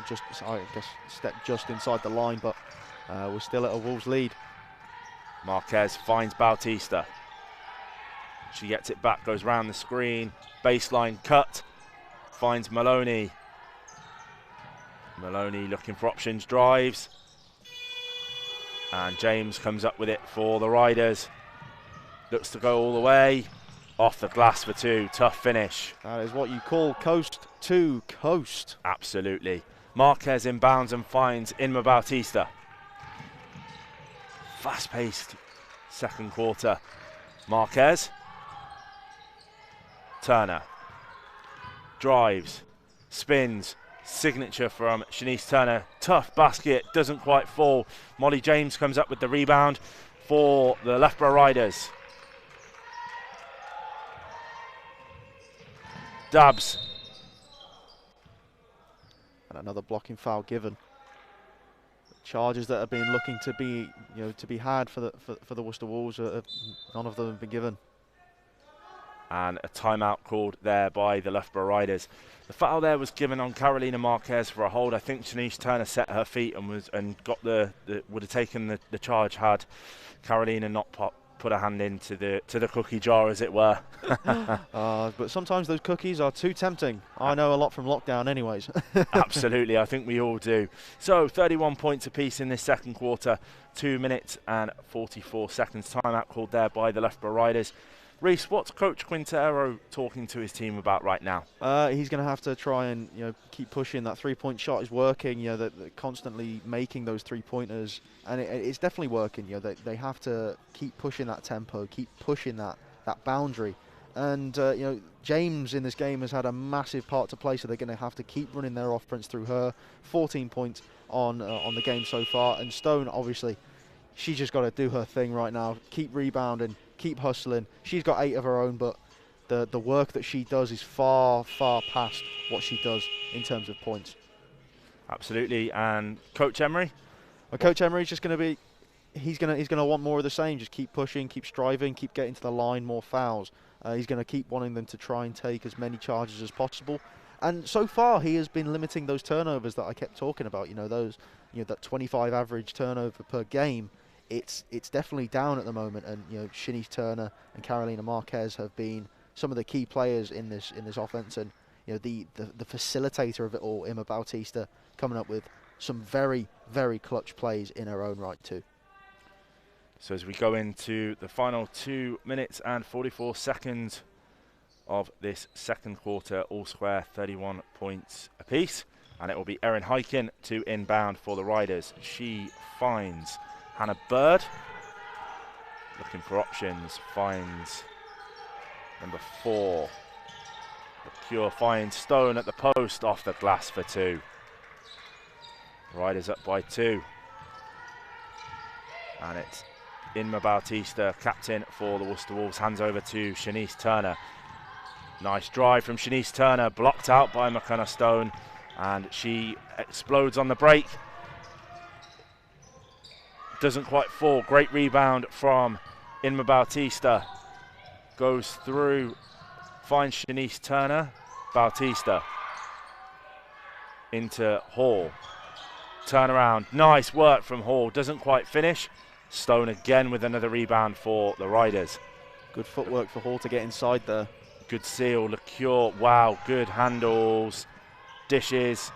Just, I guess, stepped just inside the line, but we're still at a Wolves lead. Marquez finds Bautista. She gets it back, goes round the screen, baseline cut, finds Maloney. Maloney looking for options, drives, and James comes up with it for the Riders. Looks to go all the way, off the glass for 2, tough finish. That is what you call coast to coast. Absolutely. Marquez inbounds and finds Inma Bautista. Fast-paced second quarter. Marquez. Turner. Drives. Spins. Signature from Shanice Turner. Tough basket. Doesn't quite fall. Molly James comes up with the rebound for the Loughborough Riders. Dabbs. And another blocking foul given. Charges that have been looking to be, to be had for the Worcester Wolves. None of them have been given. And a timeout called there by the Loughborough Riders. The foul there was given on Carolina Marquez for a hold. I think Shanice Turner set her feet and would have taken the charge had Carolina not put a hand into the cookie jar, as it were. But sometimes those cookies are too tempting. I know a lot from lockdown anyways. Absolutely, I think we all do. So 31 points apiece in this second quarter, 2 minutes and 44 seconds. Timeout called there by the Loughborough Riders. Reece, what's Coach Quintero talking to his team about right now? He's going to have to try and keep pushing. That 3-point shot is working. They're constantly making those 3-pointers, and it's definitely working. They have to keep pushing that tempo, keep pushing that boundary. And James in this game has had a massive part to play, so they're going to have to keep running their offense through her. 14 points on the game so far, and Stone, obviously, she's just got to do her thing right now. Keep rebounding, keep hustling. She's got 8 of her own, but the work that she does is far, far past what she does in terms of points. Absolutely. And Coach Emery? Well, Coach Emery's just going to be, he's going to want more of the same. Just keep pushing, keep striving, keep getting to the line, more fouls. He's going to keep wanting them to try and take as many charges as possible. And so far, he has been limiting those turnovers that I kept talking about. That 25 average turnover per game. It's definitely down at the moment, and Shanice Turner and Carolina Marquez have been some of the key players in this offense, and the facilitator of it all, Inma Bautista, coming up with some very, very clutch plays in her own right too. So as we go into the final 2 minutes and 44 seconds of this second quarter, all square, 31 points apiece, and it will be Erin Hykin to inbound for the Riders. She finds Hannah Bird, looking for options, finds number 4. The Cure finds Stone at the post, off the glass for 2. Riders up by 2. And it's Inma Bautista, captain for the Worcester Wolves, hands over to Shanice Turner. Nice drive from Shanice Turner, blocked out by McConnor Stone. and she explodes on the break. Doesn't quite fall. Great rebound from Inma Bautista. Goes through, finds Shanice Turner. Bautista into Hall. Turnaround. Nice work from Hall. Doesn't quite finish. Stone again with another rebound for the Riders. Good footwork for Hall to get inside there. Good seal. LeCure. Wow. Good handles. Dishes.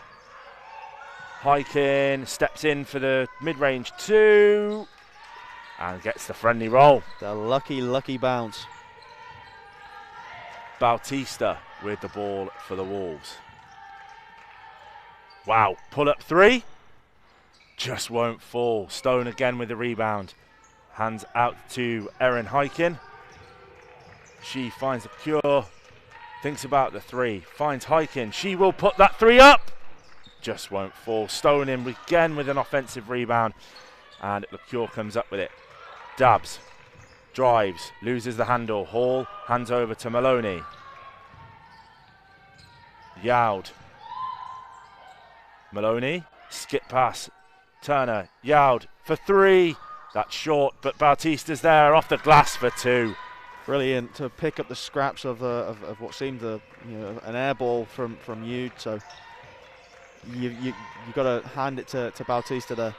Hiking. Steps in for the mid-range 2. And gets the friendly roll. The lucky bounce. Bautista with the ball for the Wolves. Wow. Pull up 3. Just won't fall. Stone again with the rebound. Hands out to Erin Hikin. She finds the cure. Thinks about the 3. Finds Hikin. She will put that 3 up. Just won't fall. Stone in again with an offensive rebound. And the cure comes up with it. Dabs. Drives. Loses the handle. Hall hands over to Maloney. Yowd. Maloney. Skip pass. Turner, Yowd for 3. That's short, but Bautista's there off the glass for 2. Brilliant to pick up the scraps of what seemed an air ball from Yowd. So you got to hand it to Bautista there.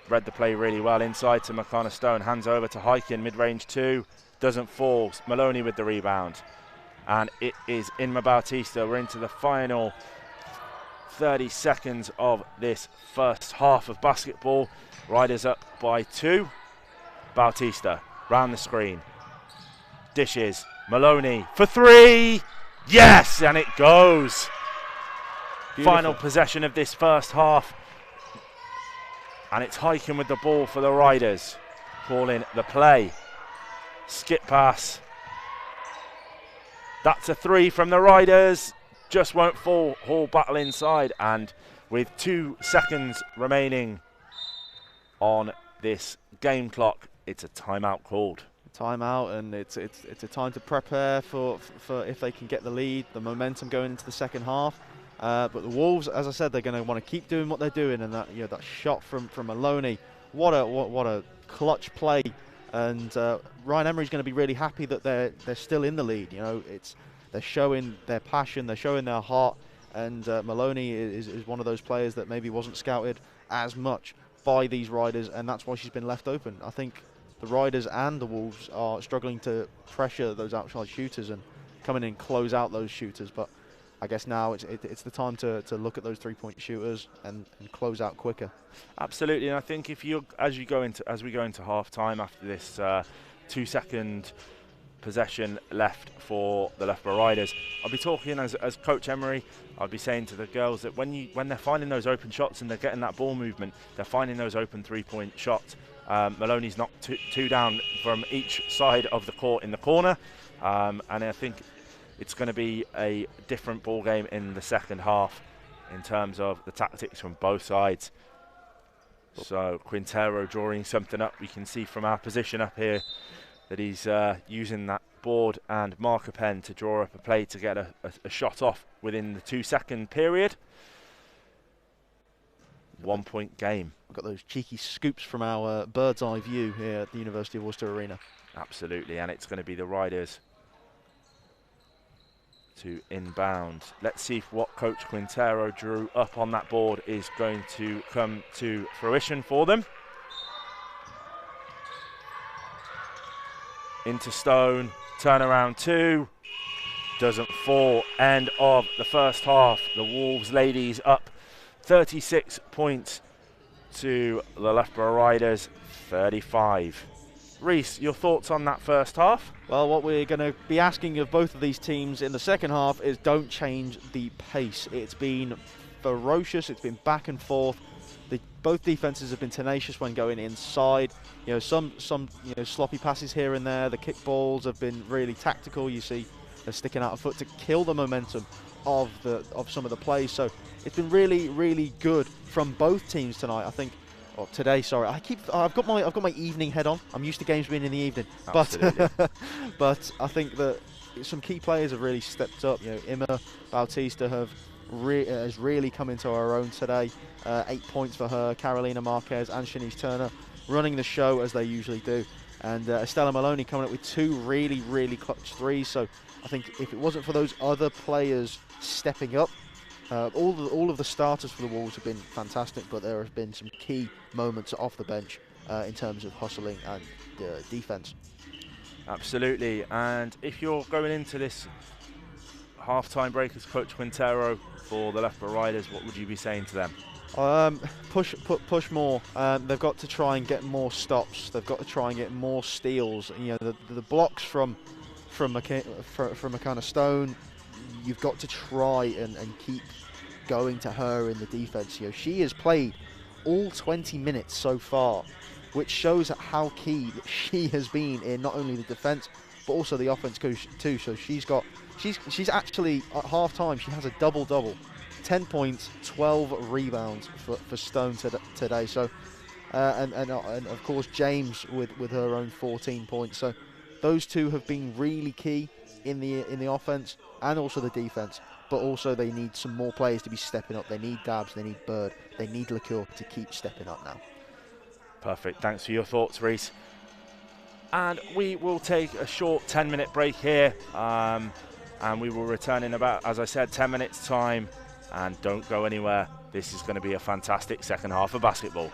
Read the play really well inside to McConnor Stone. Hands over to Hikin, mid-range 2. Doesn't fall. Maloney with the rebound. And it is Inma Bautista. We're into the final 30 seconds of this first half of basketball. Riders up by 2. Bautista round the screen. Dishes. Maloney for 3. Yes, and it goes. Beautiful. Final possession of this first half. And it's Hiking with the ball for the Riders. Calling the play. Skip pass. That's a 3 from the Riders. Just won't fall. Hall battle inside, and with 2 seconds remaining on this game clock, it's a timeout called. Timeout, and it's a time to prepare for if they can get the lead, the momentum going into the second half. But the Wolves, as I said, they're going to want to keep doing what they're doing, and that shot from Maloney, what a clutch play, and Ryan Emery's going to be really happy that they're still in the lead. They're showing their passion, they're showing their heart, and Maloney is one of those players that maybe wasn't scouted as much by these Riders, and that's why she's been left open. I think the Riders and the Wolves are struggling to pressure those outside shooters and come in and close out those shooters, but I guess now it's the time to look at those 3-point shooters and close out quicker. Absolutely, and I think as we go into half time after this 2-second possession left for the Loughborough Riders, I'll be talking as Coach Emery. I'll be saying to the girls that when they're finding those open shots and they're getting that ball movement, they're finding those open 3-point shots. Maloney's knocked two down from each side of the court in the corner, and I think it's going to be a different ball game in the second half in terms of the tactics from both sides. So Quintero drawing something up. We can see from our position up here that he's using that board and marker pen to draw up a play to get a shot off within the 2-second period. 1-point game. We've got those cheeky scoops from our bird's eye view here at the University of Worcester Arena. Absolutely, and it's going to be the Riders to inbound. Let's see if what Coach Quintero drew up on that board is going to come to fruition for them. Into Stone, turnaround 2, doesn't fall. End of the first half. The Wolves ladies up 36 points to the Loughborough Riders 35. Reese, your thoughts on that first half? Well, what we're going to be asking of both of these teams in the second half is don't change the pace. It's been ferocious, it's been back and forth. Both defenses have been tenacious when going inside. Some sloppy passes here and there. The kick balls have been really tactical. You see they're sticking out a foot to kill the momentum of some of the plays. So it's been really, really good from both teams tonight. I think. Or today, sorry. I've got my evening head on. I'm used to games being in the evening. Absolutely. But I think that some key players have really stepped up. Inma, Bautista have has really come into her own today. 8 points for her. Carolina Marquez and Shanice Turner running the show as they usually do. And Estella Maloney coming up with 2 really, really clutch threes. So I think if it wasn't for those other players stepping up, all of the starters for the Wolves have been fantastic, but there have been some key moments off the bench in terms of hustling and defense. Absolutely. And if you're going into this half-time break as Coach Quintero for the Loughborough Riders, what would you be saying to them? Push more. They've got to try and get more stops. They've got to try and get more steals. You know, the blocks from McKenna Stone, you've got to try and keep going to her in the defense. You know, she has played all 20 minutes so far, which shows how key that she has been in not only the defense but also the offense too. So she's actually at half time she has a double-double, 10 points, 12 rebounds for Stone today. So and of course James with her own 14 points. So those two have been really key in the offense and also the defense. But also they need some more players to be stepping up. They need Dabbs, they need Bird, they need LaCour to keep stepping up now. Perfect. Thanks for your thoughts, Reese. And we will take a short 10-minute break here, and we will return in about, as I said, 10 minutes time. And don't go anywhere. This is going to be a fantastic second half of basketball.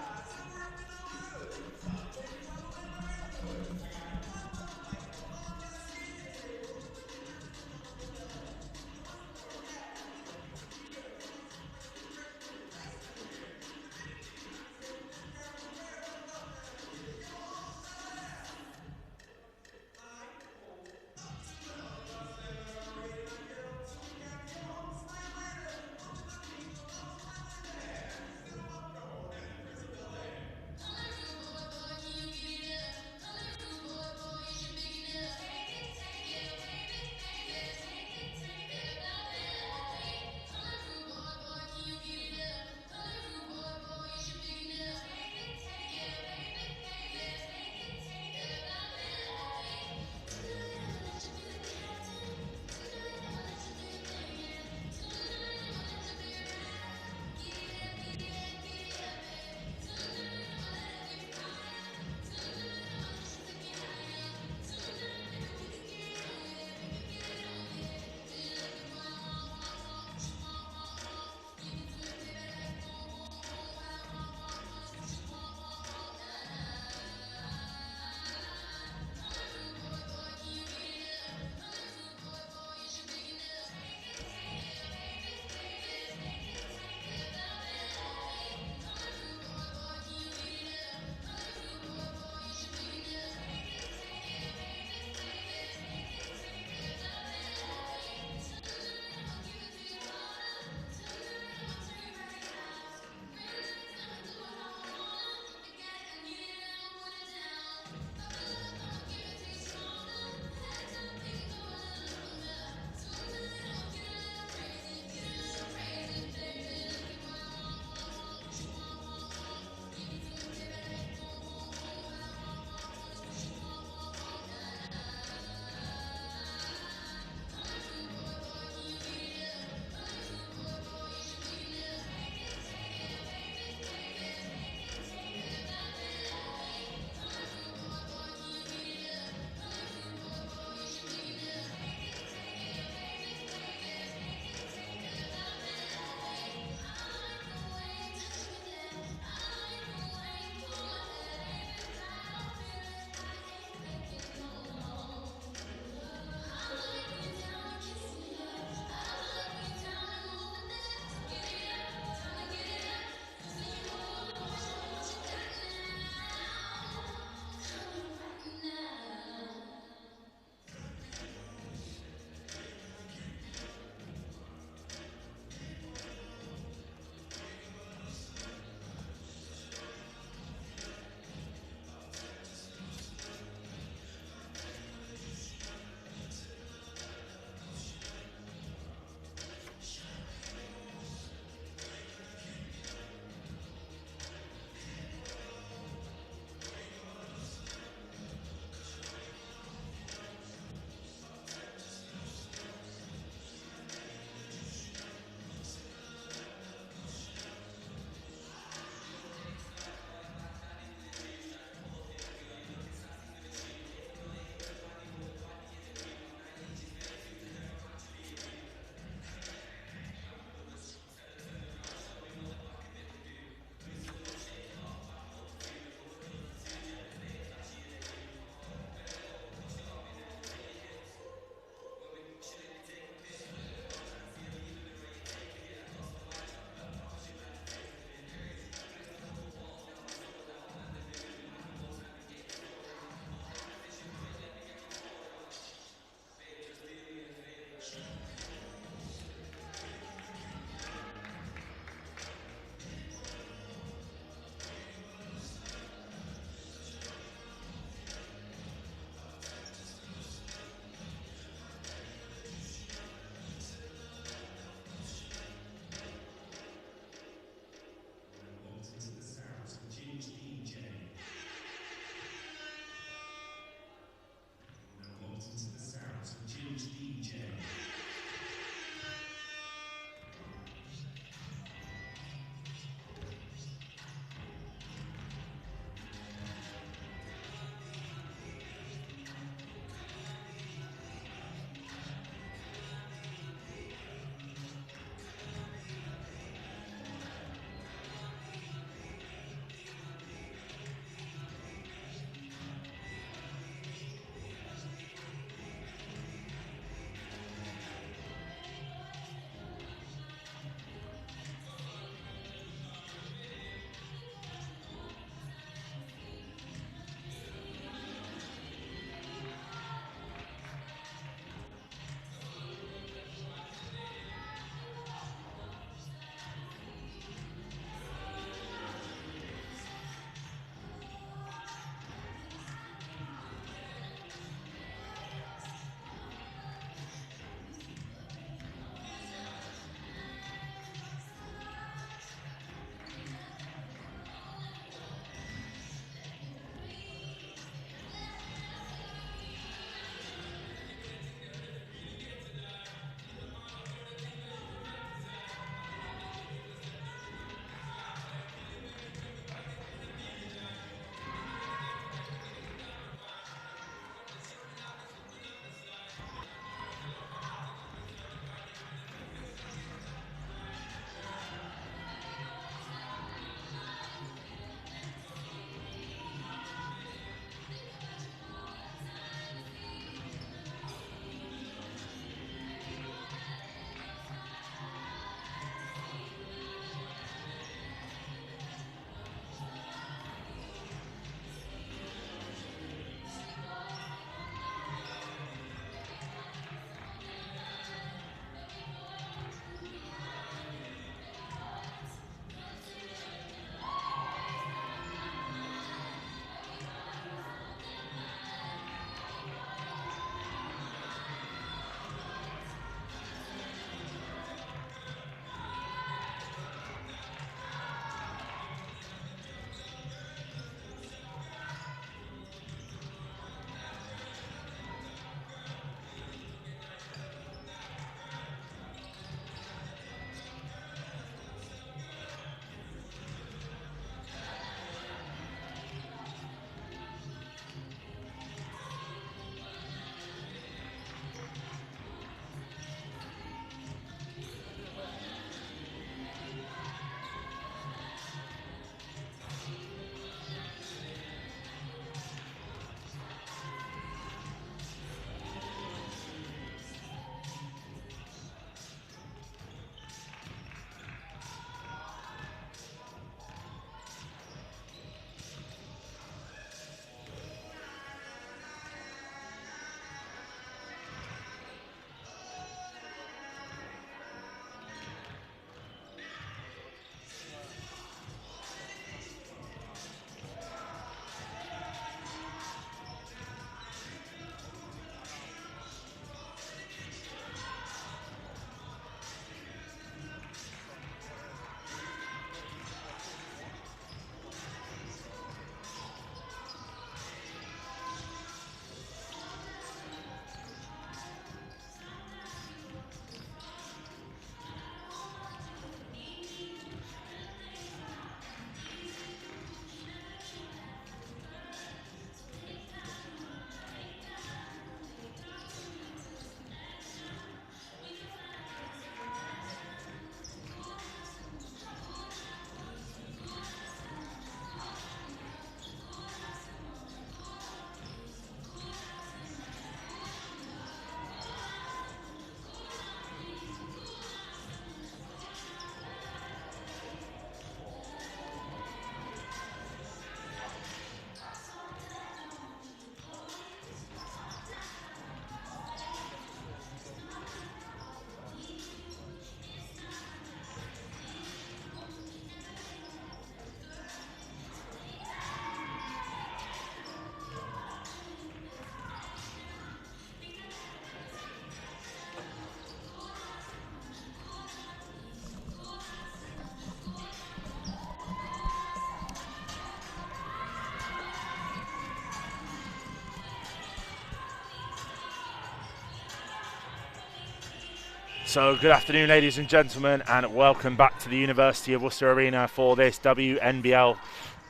So good afternoon, ladies and gentlemen, and welcome back to the University of Worcester Arena for this WNBL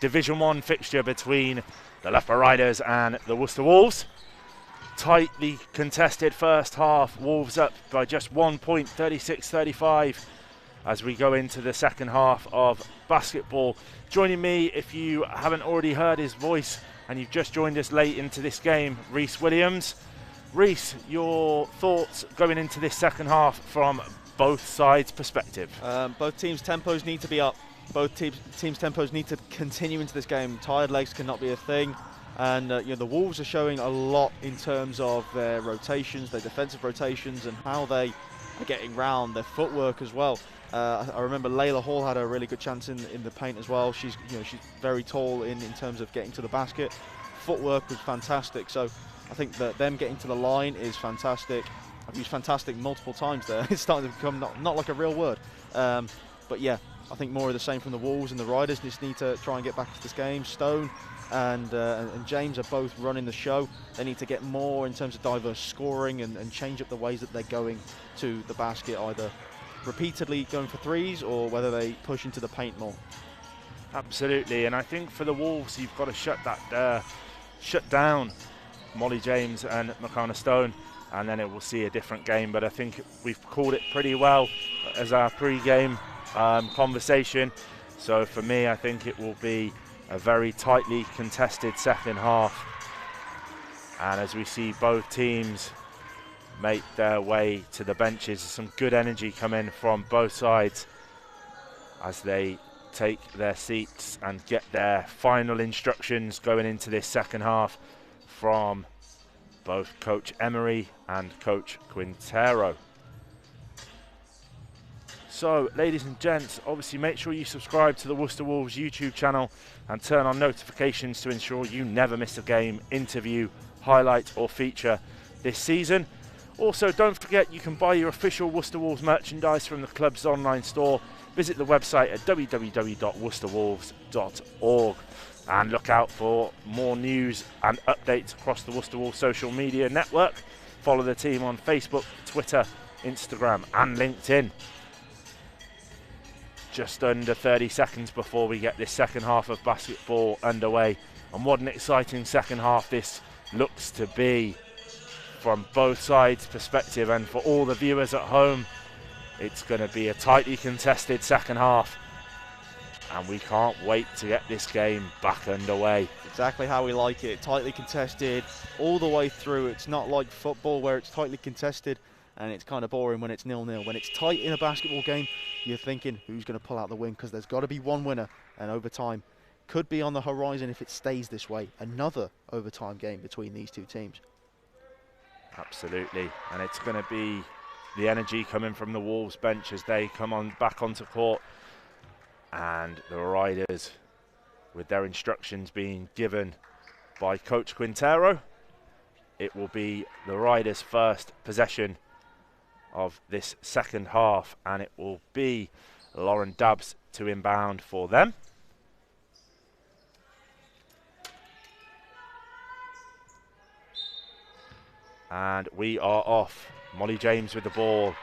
Division 1 fixture between the Loughborough Riders and the Worcester Wolves. Tightly contested first half, Wolves up by just 1 point, 36-35, as we go into the second half of basketball. Joining me, if you haven't already heard his voice and you've just joined us late into this game, Reese Williams. Reese, your thoughts going into this second half from both sides' perspective? Both teams' tempos need to be up. Both teams' tempos need to continue into this game. Tired legs cannot be a thing. And the Wolves are showing a lot in terms of their rotations, their defensive rotations, and how they are getting round, their footwork as well. I remember Layla Hall had a really good chance in the paint as well. She's very tall in terms of getting to the basket. Footwork was fantastic. So I think that them getting to the line is fantastic. I've used fantastic multiple times there. It's starting to become not like a real word. But yeah, I think more of the same from the Wolves, and the Riders just need to try and get back to this game. Stone and James are both running the show. They need to get more in terms of diverse scoring and change up the ways that they're going to the basket, either repeatedly going for threes or whether they push into the paint more. Absolutely, and I think for the Wolves, you've got to shut down Molly James and McCanna Stone, and then it will see a different game. But I think we've called it pretty well as our pre-game conversation. So for me, I think it will be a very tightly contested second half. And as we see both teams make their way to the benches, some good energy coming from both sides as they take their seats and get their final instructions going into this second half from both Coach Emery and Coach Quintero. So, ladies and gents, obviously make sure you subscribe to the Worcester Wolves YouTube channel and turn on notifications to ensure you never miss a game, interview, highlight or feature this season. Also, don't forget you can buy your official Worcester Wolves merchandise from the club's online store. Visit the website at www.worcesterwolves.org. And look out for more news and updates across the Worcester Wolves social media network. Follow the team on Facebook, Twitter, Instagram and LinkedIn. Just under 30 seconds before we get this second half of basketball underway. And what an exciting second half this looks to be from both sides' perspective. And for all the viewers at home, it's going to be a tightly contested second half. And we can't wait to get this game back underway. Exactly how we like it. Tightly contested all the way through. It's not like football where it's tightly contested and it's kind of boring when it's 0-0. When it's tight in a basketball game, you're thinking who's going to pull out the win, because there's got to be one winner, and overtime could be on the horizon if it stays this way. Another overtime game between these two teams. Absolutely, and it's going to be the energy coming from the Wolves bench as they come back onto court. And the Riders, with their instructions being given by Coach Quintero, it will be the Riders' first possession of this second half, and it will be Lauren Dabbs to inbound for them. And we are off. Molly James with the ball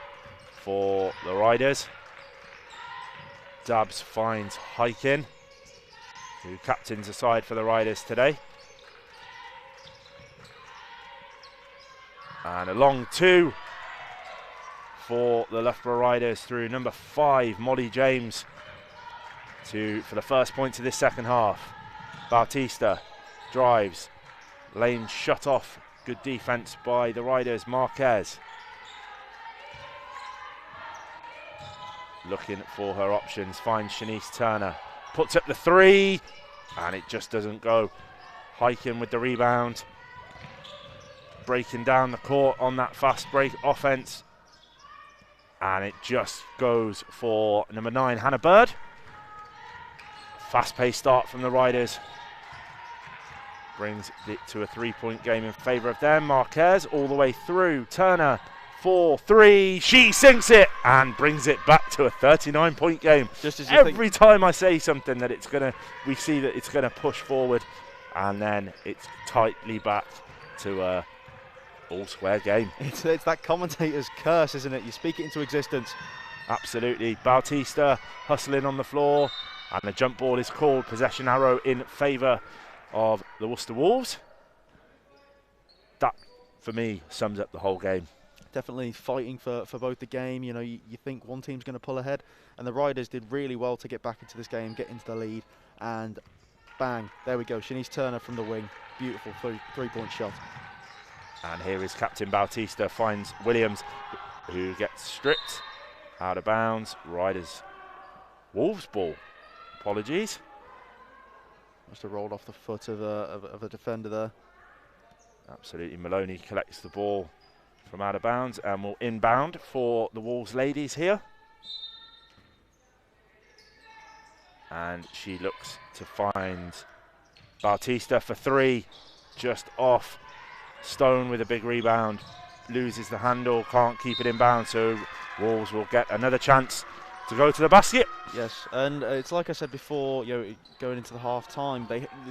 for the Riders. Dabbs finds Hykin, who captains the side for the Riders today. And a long two for the Loughborough Riders through number 5, Molly James, for the first points of this second half. Bautista drives, lane shut off. Good defense by the Riders. Marquez looking for her options, finds Shanice Turner, puts up the three, and it just doesn't go. Hykin with the rebound, breaking down the court on that fast break offense, and it just goes for number 9, Hannah Bird. Fast-paced start from the Riders brings it to a 3-point game in favour of them. Marquez all the way through. Turner 4-3. She sinks it and brings it back to a 39-point game. Just as every time I say something that we see that it's gonna push forward, and then it's tightly back to a All square game. It's that commentator's curse, isn't it? You speak it into existence. Absolutely. Bautista hustling on the floor, and the jump ball is called. Possession arrow in favour of the Worcester Wolves. That, for me, sums up the whole game. Definitely fighting for both the game. You know, you think one team's going to pull ahead, and the Riders did really well to get back into this game, get into the lead, and bang, there we go. Shanice Turner from the wing. Beautiful three-point shot. And here is Captain Bautista, finds Williams, who gets stripped out of bounds. Riders, Wolves ball. Apologies. Must have rolled off the foot of a defender there. Absolutely. Maloney collects the ball from out of bounds and will inbound for the Wolves ladies here. And she looks to find Bautista for three, just off. Stone with a big rebound, loses the handle, can't keep it inbound, so Wolves will get another chance to go to the basket. Yes, and it's like I said before, you know, going into the half time,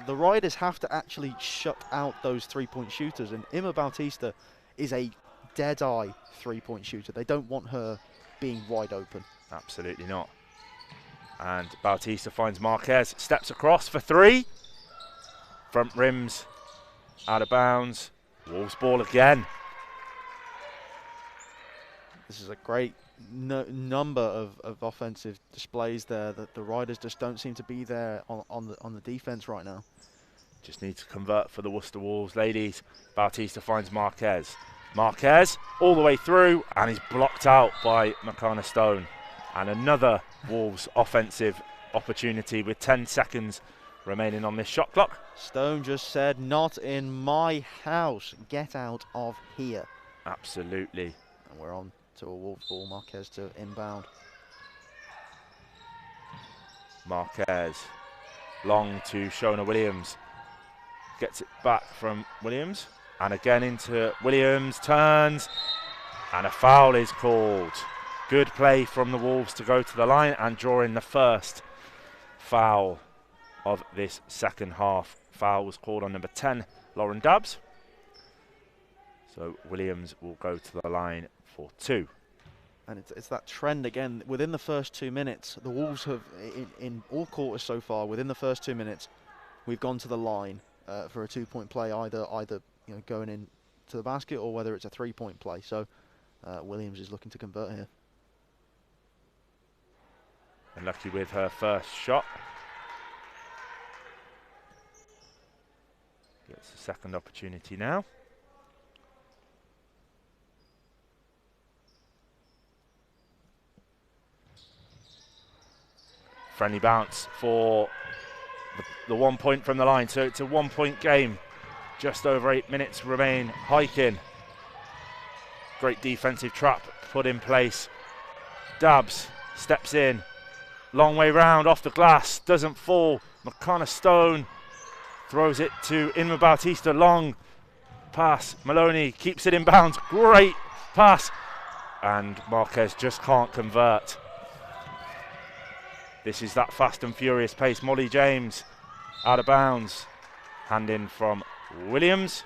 the Riders have to actually shut out those three-point shooters, and Emma Bautista is a dead-eye three-point shooter. They don't want her being wide open. Absolutely not. And Bautista finds Marquez, steps across for three. Front rims, out of bounds. Wolves ball again. This is a great number of offensive displays there that the Riders just don't seem to be there on the defense right now. Just need to convert for the Worcester Wolves ladies. Bautista finds Marquez. Marquez all the way through, and he's blocked out by McCarna Stone. And another Wolves offensive opportunity with 10 seconds remaining on this shot clock. Stone just said, "Not in my house. Get out of here." Absolutely. And we're on to a Wolves ball. Marquez to inbound. Marquez. Long to Shona Williams. Gets it back from Williams. And again into Williams. Turns. And a foul is called. Good play from the Wolves to go to the line and draw in the first foul of this second half. Foul was called on number 10, Lauren Dabbs. So Williams will go to the line for two. And it's that trend again. Within the first 2 minutes, the Wolves have, in all quarters so far, within the first 2 minutes, we've gone to the line for a two-point play, either you know, going in to the basket or whether it's a three-point play. So Williams is looking to convert here. And lucky with her first shot. Gets the second opportunity now. Friendly bounce for the 1 point from the line. So it's a 1 point game. Just over 8 minutes remain. Hiking. Great defensive trap put in place. Dabbs steps in. Long way round off the glass. Doesn't fall. McConnor Stone throws it to Inma Bautista. Long pass. Maloney keeps it in bounds. Great pass. And Marquez just can't convert. This is that fast and furious pace. Molly James out of bounds. Hand in from Williams.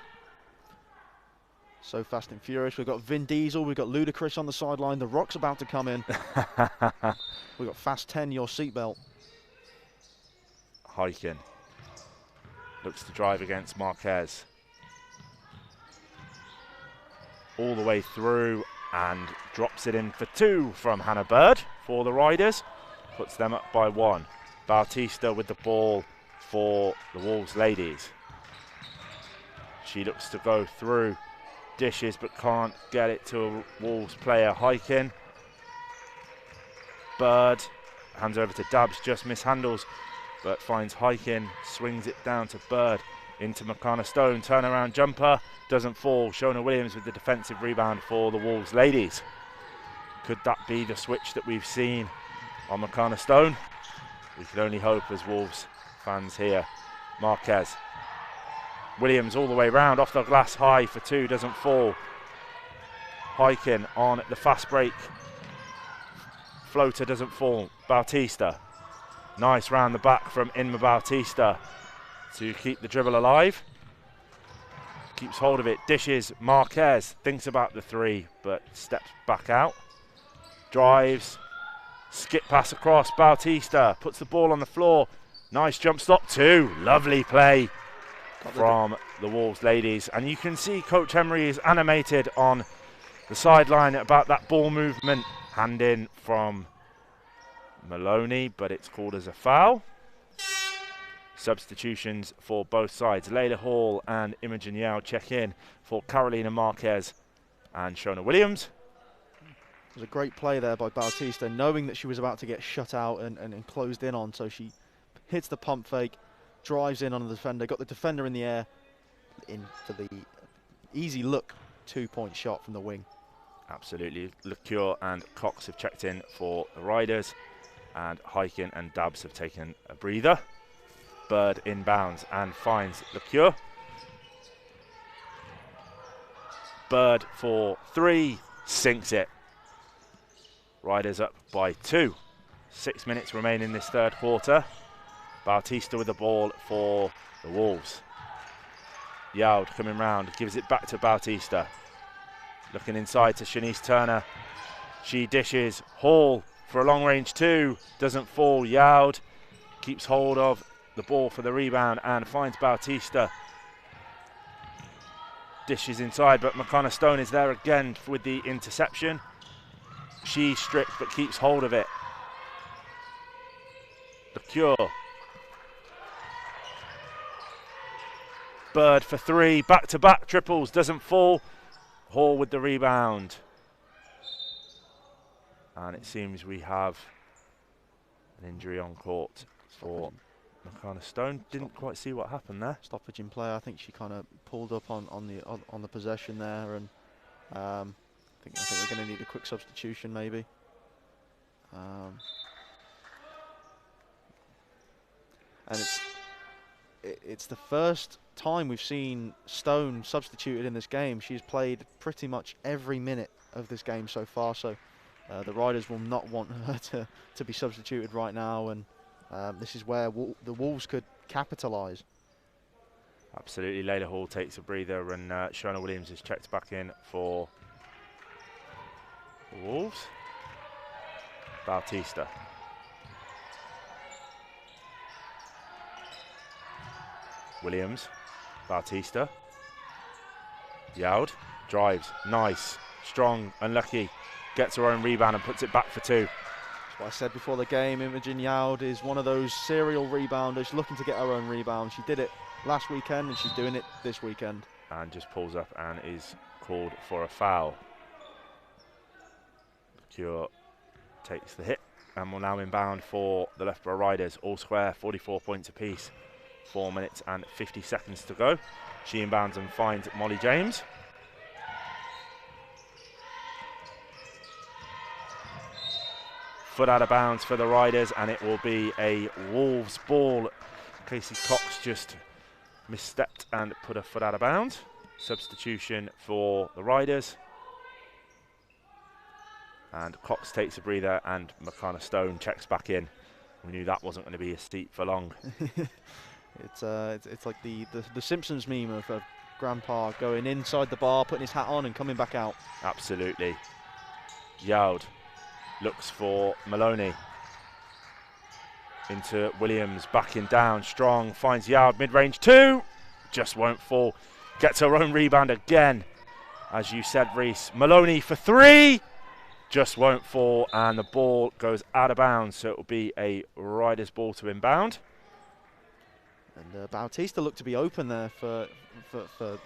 So fast and furious. We've got Vin Diesel. We've got Ludacris on the sideline. The Rock's about to come in. We've got Fast 10, your seatbelt. Hiking. Looks to drive against Marquez. All the way through and drops it in for two from Hannah Bird for the Riders. Puts them up by one. Bautista with the ball for the Wolves ladies. She looks to go through. Dishes but can't get it to a Wolves player. Hiking. Bird hands over to Dabbs, just mishandles but finds Hiking, swings it down to Bird into McConnor Stone. Turnaround jumper doesn't fall. Shona Williams with the defensive rebound for the Wolves ladies. Could that be the switch that we've seen on McConnor Stone? We can only hope as Wolves fans here. Marquez. Williams all the way round off the glass high for two, doesn't fall. Hiking on the fast break. Floater doesn't fall. Bautista. Nice round the back from Inma Bautista to keep the dribble alive. keeps hold of it, dishes, Marquez thinks about the three, but steps back out. Drives, skip pass across, Bautista puts the ball on the floor. Nice jump stop too, lovely play from the Wolves ladies. And you can see Coach Emery is animated on the sideline about that ball movement. Hand in from Maloney, but it's called as a foul. Substitutions for both sides. Layla Hall and Imogen Yao check in for Carolina Marquez and Shona Williams. It was a great play there by Bautista, knowing that she was about to get shut out and closed in on, so she hits the pump fake, drives in on the defender, got the defender in the air, in for the easy look 2-point shot from the wing. Absolutely. LeCure and Cox have checked in for the Riders, and Hyken and Dabbs have taken a breather. Bird inbounds and finds LeCure. Bird for three, sinks it. Riders up by 2. 6 minutes remain in this third quarter. Bautista with the ball for the Wolves. Yaud coming round, gives it back to Bautista. Looking inside to Shanice Turner. She dishes. Hall for a long range 2. Doesn't fall. Yaud keeps hold of the ball for the rebound and finds Bautista. Dishes inside, but McConnor Stone is there again with the interception. She stripped but keeps hold of it. The Cure. Bird for 3, back-to-back triples, doesn't fall. Hall with the rebound. And it seems we have an injury on court for McConnor Stone. Didn't quite see what happened there. Stoppage in play. I think she kind of pulled up on the possession there, and I think we're going to need a quick substitution maybe. And it's the first time we've seen Stone substituted in this game. She's played pretty much every minute of this game so far, so the Riders will not want her to be substituted right now, and this is where the Wolves could capitalise. Absolutely. Layla Hall takes a breather, and Shona Williams is checked back in for the Wolves. Bautista. Williams. Bautista. Yaud. Drives. Nice. Strong. Unlucky. Gets her own rebound and puts it back for 2. That's what I said before the game. Imogen Yaud is one of those serial rebounders looking to get her own rebound. She did it last weekend and she's doing it this weekend. And just pulls up and is called for a foul. Cure takes the hit and will now inbound for the Loughborough Riders. All square, 44 points apiece. 4 minutes and 50 seconds to go. She inbounds and finds Molly James. Foot out of bounds for the Riders, and it will be a Wolves ball. Casey Cox just misstepped and put a foot out of bounds. Substitution for the Riders. And Cox takes a breather and McConnor Stone checks back in. We knew that wasn't going to be a seat for long. It's like the Simpsons meme of Grandpa going inside the bar, putting his hat on and coming back out. Absolutely. Yaud looks for Maloney. Into Williams, backing down, strong, finds Yaud, mid-range 2. Just won't fall. Gets her own rebound again. As you said, Reese. Maloney for 3. Just won't fall, and the ball goes out of bounds, so it will be a Riders ball to inbound. And Bautista looked to be open there for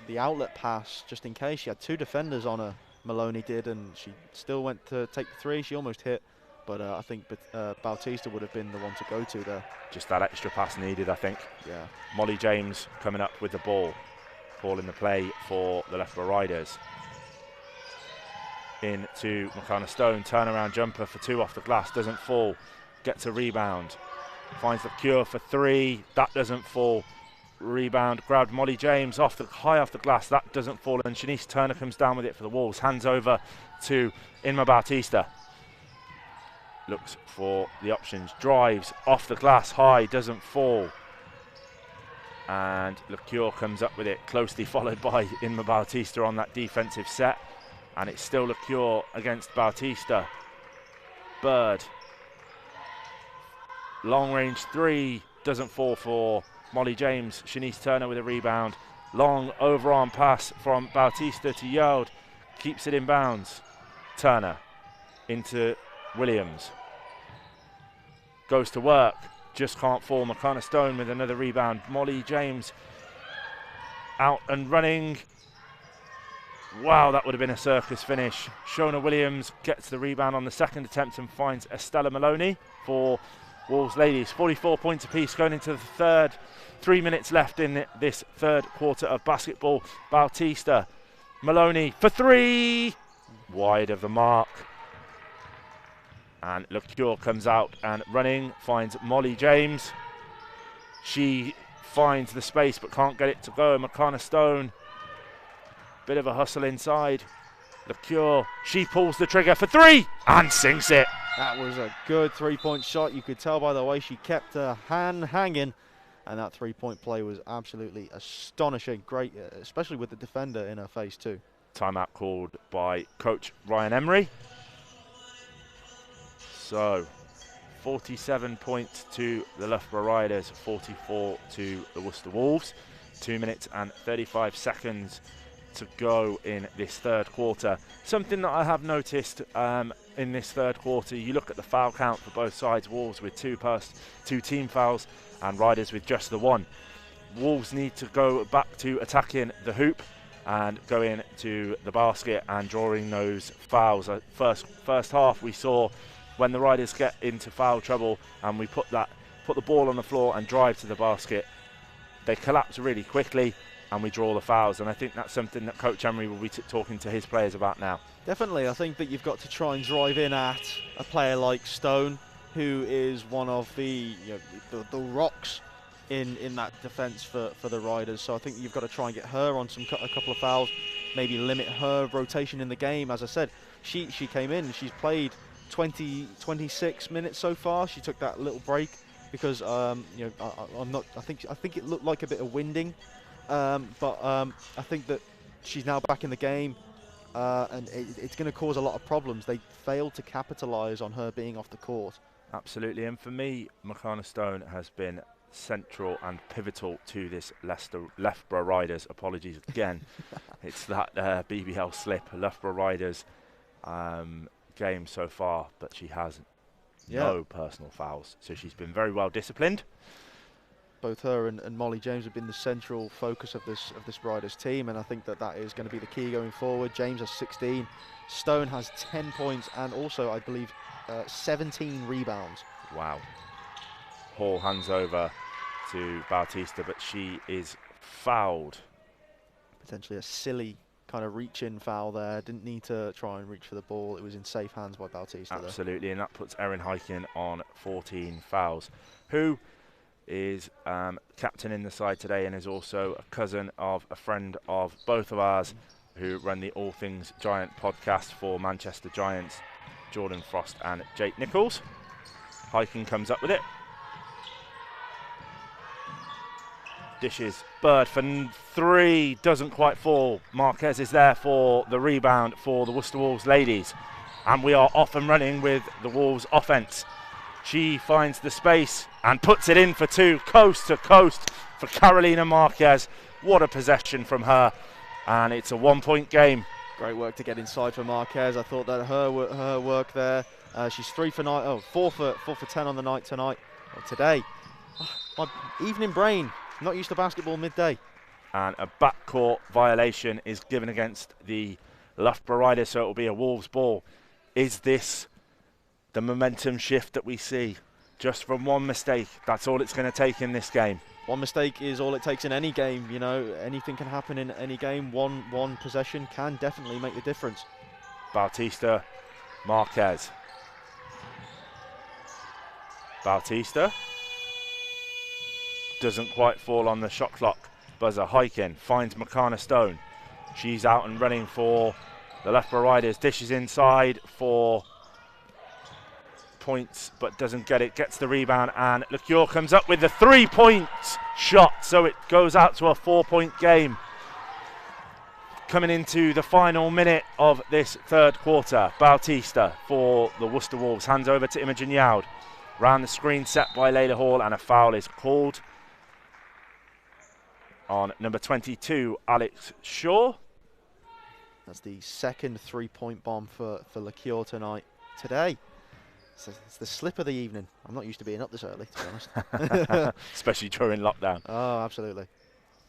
the outlet pass, just in case. She had 2 defenders on her, Maloney did, and she still went to take the 3. She almost hit, but I think Bautista would have been the one to go to there. Just that extra pass needed, I think. Yeah. Molly James coming up with the ball, calling the play for the Loughborough Riders. Into McConnor Stone, turnaround jumper for 2 off the glass, doesn't fall, gets a rebound, finds the Cure for 3, that doesn't fall, rebound, grabbed Molly James high off the glass, that doesn't fall, and Shanice Turner comes down with it for the Wolves, hands over to Inma Bautista, looks for the options, drives off the glass high, doesn't fall, And LeCure comes up with it, closely followed by Inma Bautista on that defensive set. And it's still LeCure against Bautista. Bird. Long range three, doesn't fall for Molly James. Shanice Turner with a rebound. Long overarm pass from Bautista to Yeld. Keeps it in bounds. Turner into Williams. Goes to work. Just can't fall. McCanna Stone with another rebound. Molly James out and running. Wow, that would have been a circus finish. Shona Williams gets the rebound on the second attempt and finds Estella Maloney for Wolves ladies. 44 points apiece going into the third. 3 minutes left in this third quarter of basketball. Bautista, Maloney for three. Wide of the mark. And LeCure comes out and running, finds Molly James. She finds the space but can't get it to go. McCanna Stone, bit of a hustle inside. LeCure, she pulls the trigger for three and sinks it. That was a good three-point shot. You could tell by the way she kept her hand hanging. And that three-point play was absolutely astonishing. Great, especially with the defender in her face too. Timeout called by Coach Ryan Emery. So, 47 points to the Loughborough Riders, 44 to the Worcester Wolves. 2 minutes and 35 seconds to go in this third quarter. Something that I have noticed in this third quarter, you look at the foul count for both sides. Wolves with two team fouls and Riders with just the one. Wolves need to go back to attacking the hoop and going to the basket and drawing those fouls. First half we saw when the Riders get into foul trouble and we put the ball on the floor and drive to the basket, they collapse really quickly and we draw the fouls. And I think that's something that Coach Emery will be talking to his players about now. Definitely. I think that you've got to try and drive in at a player like Stone, who is one of the rocks in that defence for the Riders. So I think you've got to try and get her on a couple of fouls, maybe limit her rotation in the game. As I said, she came in, she's played 26 minutes so far. She took that little break because I think it looked like a bit of winding, but I think that she's now back in the game, and it's going to cause a lot of problems. They failed to capitalise on her being off the court. Absolutely, and for me, McCanna Stone has been central and pivotal to this Loughborough Riders. Apologies again, it's that BBL slip. Loughborough Riders game so far, but she has no personal fouls, so she's been very well disciplined. Both her and Molly James have been the central focus of this Riders team, and I think that is going to be the key going forward. James has 16, Stone has 10 points, and also I believe 17 rebounds. Wow. Hall hands over to Bautista, but she is fouled. Potentially a silly kind of reach-in foul there. Didn't need to try and reach for the ball. It was in safe hands by Bautista. Absolutely, and that puts Erin Hyken on 14 fouls, who is captain in the side today and is also a cousin of a friend of both of ours who run the All Things Giant podcast for Manchester Giants, Jordan Frost and Jake Nichols. Hyken comes up with it. Dishes, Bird for three, doesn't quite fall. Marquez is there for the rebound for the Worcester Wolves ladies. And we are off and running with the Wolves offense. She finds the space and puts it in for two, coast to coast for Carolina Marquez. What a possession from her. And it's a 1 point game. Great work to get inside for Marquez. I thought that her work there. She's 4 for 10 on the night tonight. Today. My evening brain. Not used to basketball midday. And a backcourt violation is given against the Loughborough Riders, so it will be a Wolves ball. Is this the momentum shift that we see? Just from one mistake, that's all it's going to take in this game. One mistake is all it takes in any game. You know, anything can happen in any game. One possession can definitely make the difference. Bautista, Marquez. Bautista doesn't quite fall on the shot clock buzzer. Hyken finds McCanna Stone. She's out and running for the Loughborough Riders. Dishes inside for points, but doesn't get it. Gets the rebound, and LeCure comes up with the 3 points shot, so it goes out to a 4-point game. Coming into the final minute of this third quarter, Bautista for the Worcester Wolves hands over to Imogen Yaud. Round the screen set by Layla Hall, and a foul is called on number 22, Alex Shaw. That's the second 3-point bomb for Loughborough today. It's the slip of the evening. I'm not used to being up this early, to be honest. Especially during lockdown. Oh, absolutely.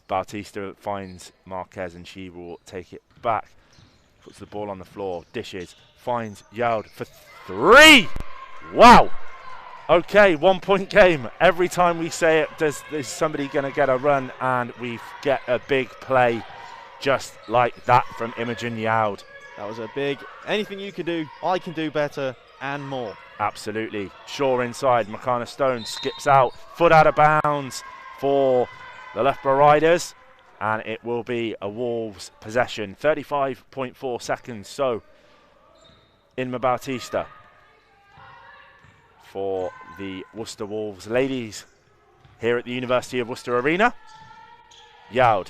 Bautista finds Marquez, and she will take it back. Puts the ball on the floor, dishes, finds Yaud for 3. Wow. Okay, 1-point game. Every time we say it, there's somebody going to get a run, and we get a big play just like that from Imogen Yaud. That was a big, anything you can do, I can do better and more. Absolutely. Shaw inside, Makana Stone skips out, foot out of bounds for the Loughborough Riders, and it will be a Wolves possession. 35.4 seconds, so Inma Bautista for the Worcester Wolves ladies here at the University of Worcester Arena. Yaud,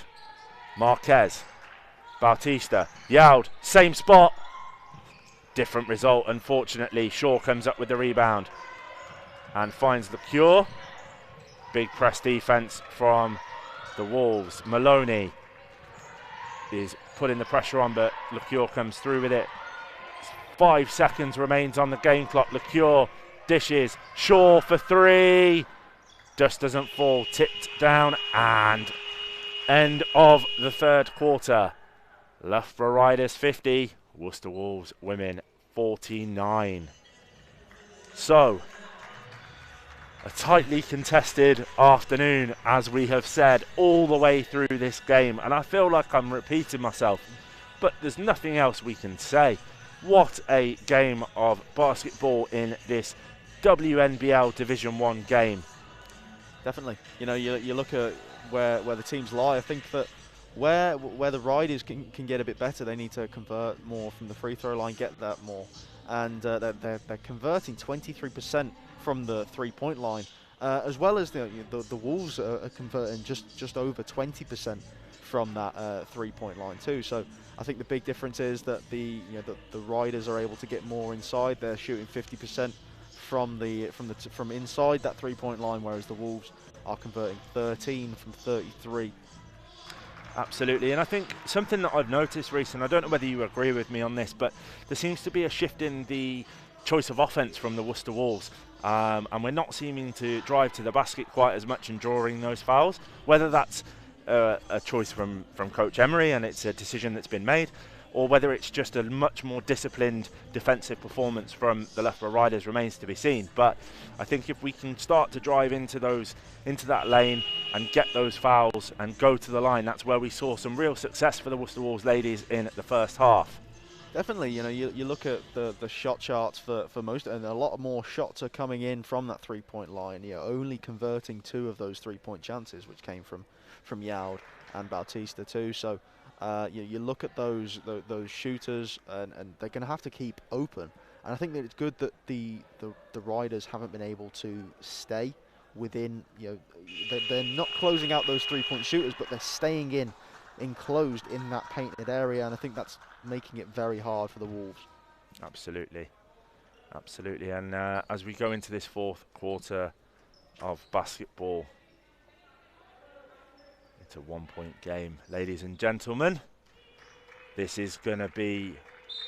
Marquez, Bautista, Yaud, same spot. Different result, unfortunately. Shaw comes up with the rebound and finds the cure. Big press defense from the Wolves. Maloney is putting the pressure on, but Loughborough comes through with it. 5 seconds remains on the game clock. Loughborough dishes. Shaw for 3. Just doesn't fall. Tipped down, and end of the third quarter. Loughborough Riders 50. Worcester Wolves women 49. So, a tightly contested afternoon, as we have said, all the way through this game. And I feel like I'm repeating myself, but there's nothing else we can say. What a game of basketball in this WNBL Division 1 game. Definitely. You know, you look at where the teams lie. I think that where the Riders can get a bit better, they need to convert more from the free throw line, get that more. And they're converting 23% from the 3-point line, as well as the Wolves are converting just over 20% from that 3-point line too. So I think the big difference is that the Riders are able to get more inside. They're shooting 50% from inside that 3-point line, whereas the Wolves are converting 13 from 33. Absolutely, and I think something that I've noticed recently, I don't know whether you agree with me on this, but there seems to be a shift in the choice of offense from the Worcester Wolves, and we're not seeming to drive to the basket quite as much and drawing those fouls. Whether that's a choice from Coach Emery and it's a decision that's been made, or whether it's just a much more disciplined defensive performance from the Loughborough Riders remains to be seen. But I think if we can start to drive into that lane and get those fouls and go to the line, that's where we saw some real success for the Worcester Wolves ladies in the first half. Definitely, you know, you look at the shot charts for most, and a lot more shots are coming in from that 3-point line. You know, only converting 2 of those 3-point chances, which came from Yaud and Bautista too. So you look at those shooters, and they're going to have to keep open. And I think that it's good that the Riders haven't been able to stay within. You know, they're not closing out those 3-point shooters, but they're staying enclosed in that painted area, and I think that's making it very hard for the Wolves. Absolutely. And as we go into this fourth quarter of basketball, it's a 1-point game, ladies and gentlemen. This is going to be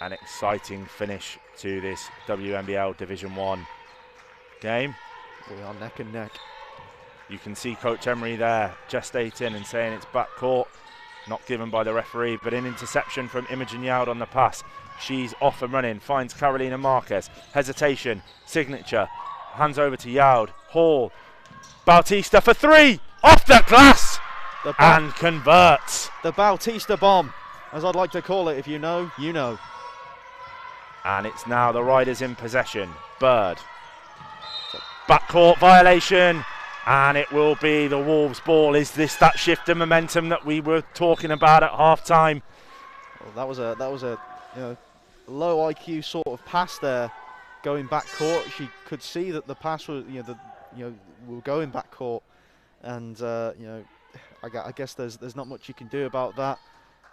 an exciting finish to this WNBL Division 1 game. We are neck and neck. You can see Coach Emery there gestating and saying it's backcourt. Not given by the referee, but an interception from Imogen Yaud on the pass. She's off and running, finds Carolina Marquez. Hesitation, signature, hands over to Yaud. Hall, Bautista for 3, off the glass, and converts. The Bautista bomb, as I'd like to call it. If you know, you know. And it's now the Riders in possession. Bird, backcourt violation. And it will be the Wolves' ball. Is this that shift in momentum that we were talking about at half-time? Well, that was a low IQ sort of pass there, going back court. She could see that the pass was we were going back court, and you know, I guess there's not much you can do about that.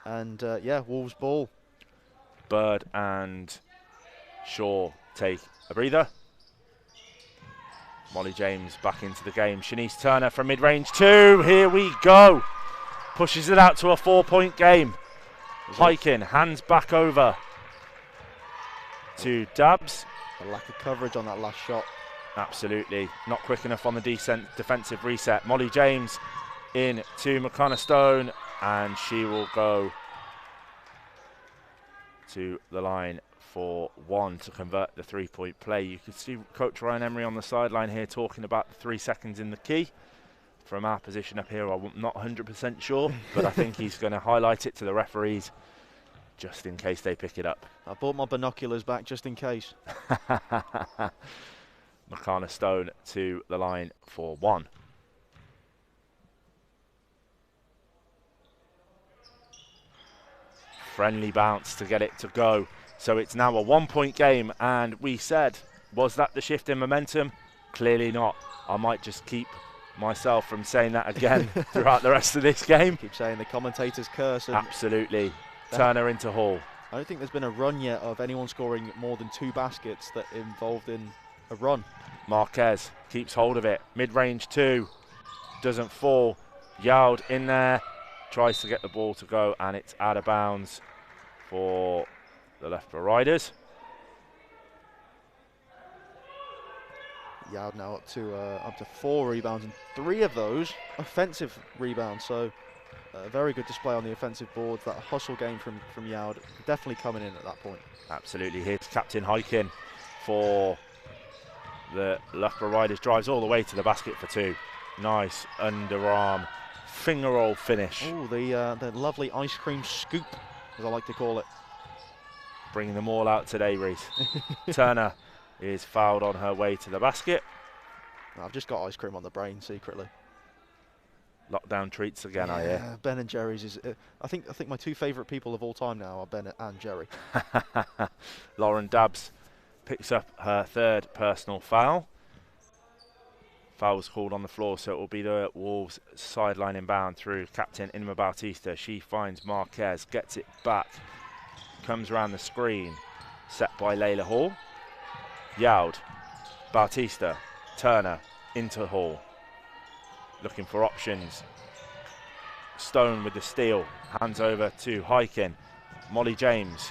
And yeah, Wolves ball. Bird and Shaw take a breather. Molly James back into the game. Shanice Turner from mid-range 2. Here we go. Pushes it out to a 4-point game. Hiking, hands back over to Dabbs. A lack of coverage on that last shot. Absolutely. Not quick enough on the defensive reset. Molly James in to McConnor Stone, and she will go to the line for 1 to convert the 3-point play. You can see Coach Ryan Emery on the sideline here talking about the 3 seconds in the key. From our position up here, I'm not 100% sure, but I think he's going to highlight it to the referees just in case they pick it up. I bought my binoculars back just in case. McConnor Stone to the line for 1. Friendly bounce to get it to go. So it's now a 1-point game, and we said, was that the shift in momentum? Clearly not. I might just keep myself from saying that again throughout the rest of this game. Keep saying the commentator's curse. Absolutely. Turner into Hall. I don't think there's been a run yet of anyone scoring more than 2 baskets that involved in a run. Marquez keeps hold of it. Mid-range 2. Doesn't fall. Yowd in there. Tries to get the ball to go, and it's out of bounds for the Loughborough Riders. Yowd now up to 4 rebounds, and 3 of those offensive rebounds. So a very good display on the offensive boards. That hustle game from Yowd definitely coming in at that point. Absolutely. Here's Captain Hikin for the Loughborough Riders. Drives all the way to the basket for 2. Nice underarm finger roll finish. Oh, the lovely ice cream scoop, as I like to call it. Bringing them all out today, Reese. Turner is fouled on her way to the basket. I've just got ice cream on the brain secretly. Lockdown treats again, yeah, I hear. Ben and Jerry's is. I think my 2 favourite people of all time now are Ben and Jerry. Lauren Dabbs picks up her 3rd personal foul. Foul was called on the floor, so it will be the Wolves sideline inbound through captain Inma Bautista. She finds Marquez, gets it back, comes around the screen, set by Layla Hall. Yowd, Bautista, Turner into Hall. Looking for options. Stone with the steal, hands over to Hikin. Molly James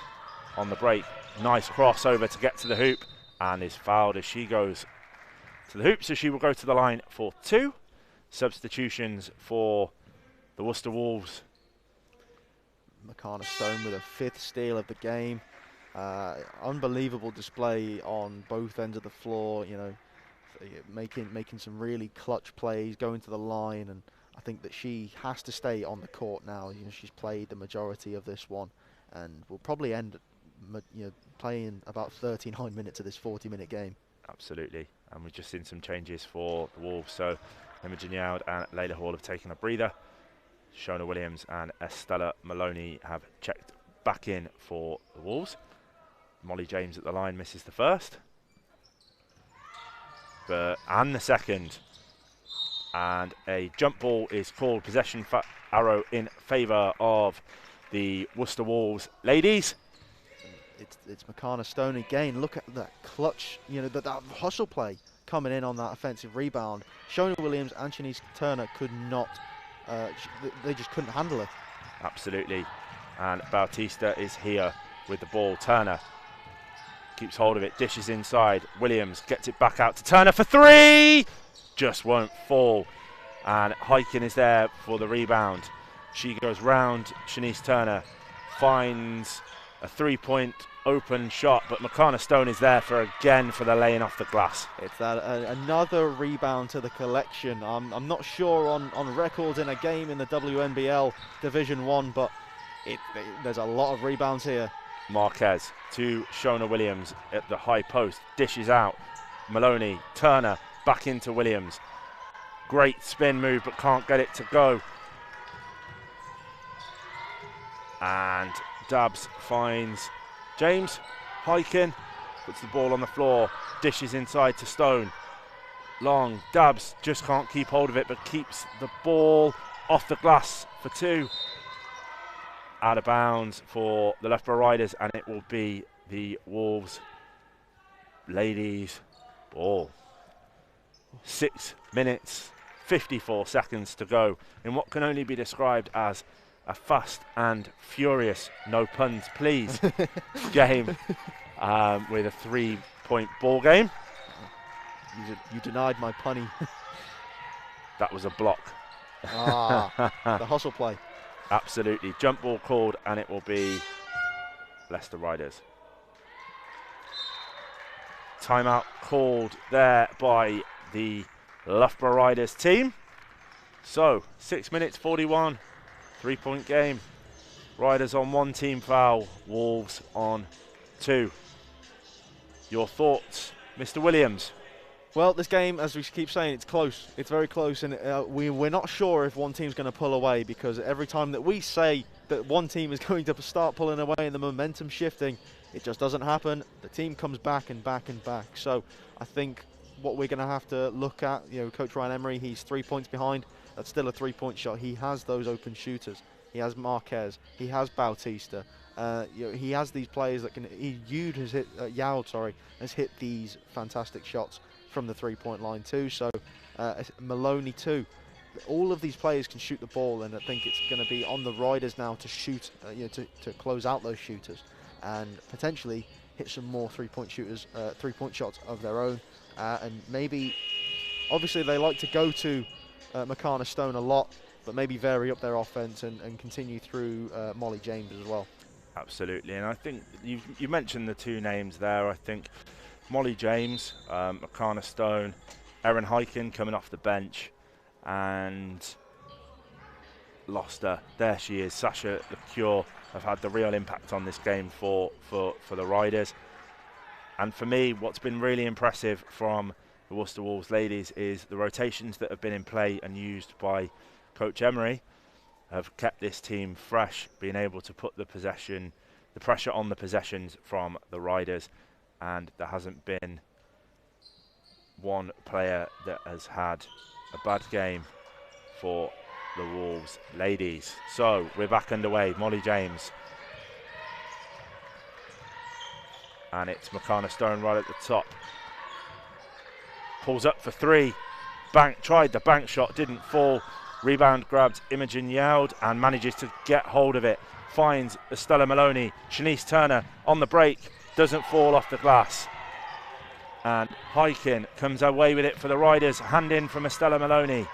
on the break. Nice crossover to get to the hoop, and is fouled as she goes to the hoop, so she will go to the line for 2. Substitutions for the Worcester Wolves. McConnor Stone with a 5th steal of the game. Unbelievable display on both ends of the floor, you know, making some really clutch plays, going to the line, and I think that she has to stay on the court now. You know, she's played the majority of this one, and will probably end, you know, playing about 39 minutes of this 40-minute game. Absolutely, and we've just seen some changes for the Wolves. So Imogen Yowd and Layla Hall have taken a breather. Shona Williams and Estella Maloney have checked back in for the Wolves. Molly James at the line misses the first, and the second. And a jump ball is called. Possession arrow in favour of the Worcester Wolves ladies. It's McConnor Stone again. Look at that clutch, you know, that hustle play coming in on that offensive rebound. Shona Williams and Shanice Turner could not, they just couldn't handle it. Absolutely. And Bautista is here with the ball. Turner keeps hold of it, dishes inside. Williams gets it back out to Turner for 3. Just won't fall. And Hikin is there for the rebound. She goes round Shanice Turner, finds a 3-point open shot, but McConnor Stone is there for the laying off the glass. It's that another rebound to the collection. I'm not sure on records in a game in the WNBL Division 1, but there's a lot of rebounds here. Marquez to Shona Williams at the high post, dishes out. Maloney, Turner, back into Williams. Great spin move, but can't get it to go. And Dabbs finds James. Hikin puts the ball on the floor, dishes inside to Stone. long. Dabs just can't keep hold of it, but keeps the ball off the glass for 2. Out of bounds for the Loughborough Riders, and it will be the Wolves ladies ball. 6 minutes, 54 seconds to go in what can only be described as a fast and furious, no puns please, game with a 3-point ball game. You denied my punny. That was a block. The hustle play. Absolutely. Jump ball called, and it will be Leicester Riders. Timeout called there by the Loughborough Riders team. So 6 minutes 41, 3-point game. Riders on 1 team foul, Wolves on 2. Your thoughts, Mr. Williams? Well, this game, as we keep saying, it's close. It's very close, and we're not sure if one team's going to pull away, because every time that we say that one team is going to start pulling away and the momentum shifting, it just doesn't happen. The team comes back and back and back. So I think what we're going to have to look at, Coach Ryan Emery, he's 3 points behind. That's still a 3-point shot. He has those open shooters. He has Marquez. He has Bautista. He has these players that can. Yaud has hit these fantastic shots from the 3-point line too. So Maloney too. All of these players can shoot the ball, and I think it's going to be on the Riders now to shoot, to close out those shooters, and potentially hit some more 3-point shots of their own, and maybe, obviously they like to go to McCarna Stone a lot, but maybe vary up their offense and continue through Molly James as well. Absolutely, and I think you mentioned the 2 names there. I think Molly James, McCarna Stone, Erin Hyken coming off the bench, and lost her. There she is. Sasha LeCure have had the real impact on this game for the Riders. And for me, what's been really impressive from the Worcester Wolves ladies is the rotations that have been in play and used by Coach Emery have kept this team fresh, being able to put the pressure on the possessions from the Riders, and there hasn't been one player that has had a bad game for the Wolves ladies. So we're back underway. Molly James, and it's McCarna Stone right at the top. Pulls up for 3. Tried the bank shot, didn't fall. Rebound grabbed Imogen Yaud and manages to get hold of it. Finds Estella Maloney. Shanice Turner on the break, doesn't fall off the glass. And Hyken comes away with it for the Riders. Hand in from Estella Maloney.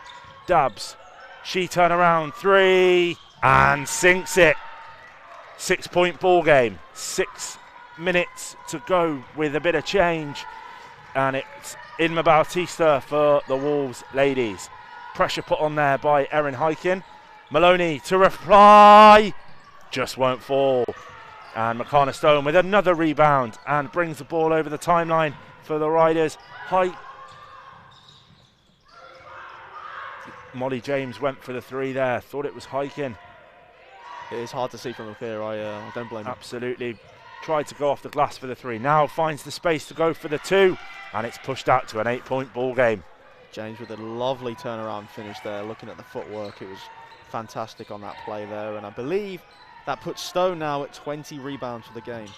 Dabs. She turn around 3 and sinks it. 6-point ball game. 6 minutes to go with a bit of change. And it's Inma Bautista for the Wolves ladies. Pressure put on there by Erin Hyken. Maloney to reply. Just won't fall. And McCarna Stone with another rebound and brings the ball over the timeline for the Riders. Molly James went for the 3 there. Thought it was Hyken. It is hard to see from up here. I don't blame him. Absolutely. Tried to go off the glass for the 3. Now finds the space to go for the 2. And it's pushed out to an 8-point ball game. James with a lovely turnaround finish there. Looking at the footwork, it was fantastic on that play there. And I believe that puts Stone now at 20 rebounds for the game.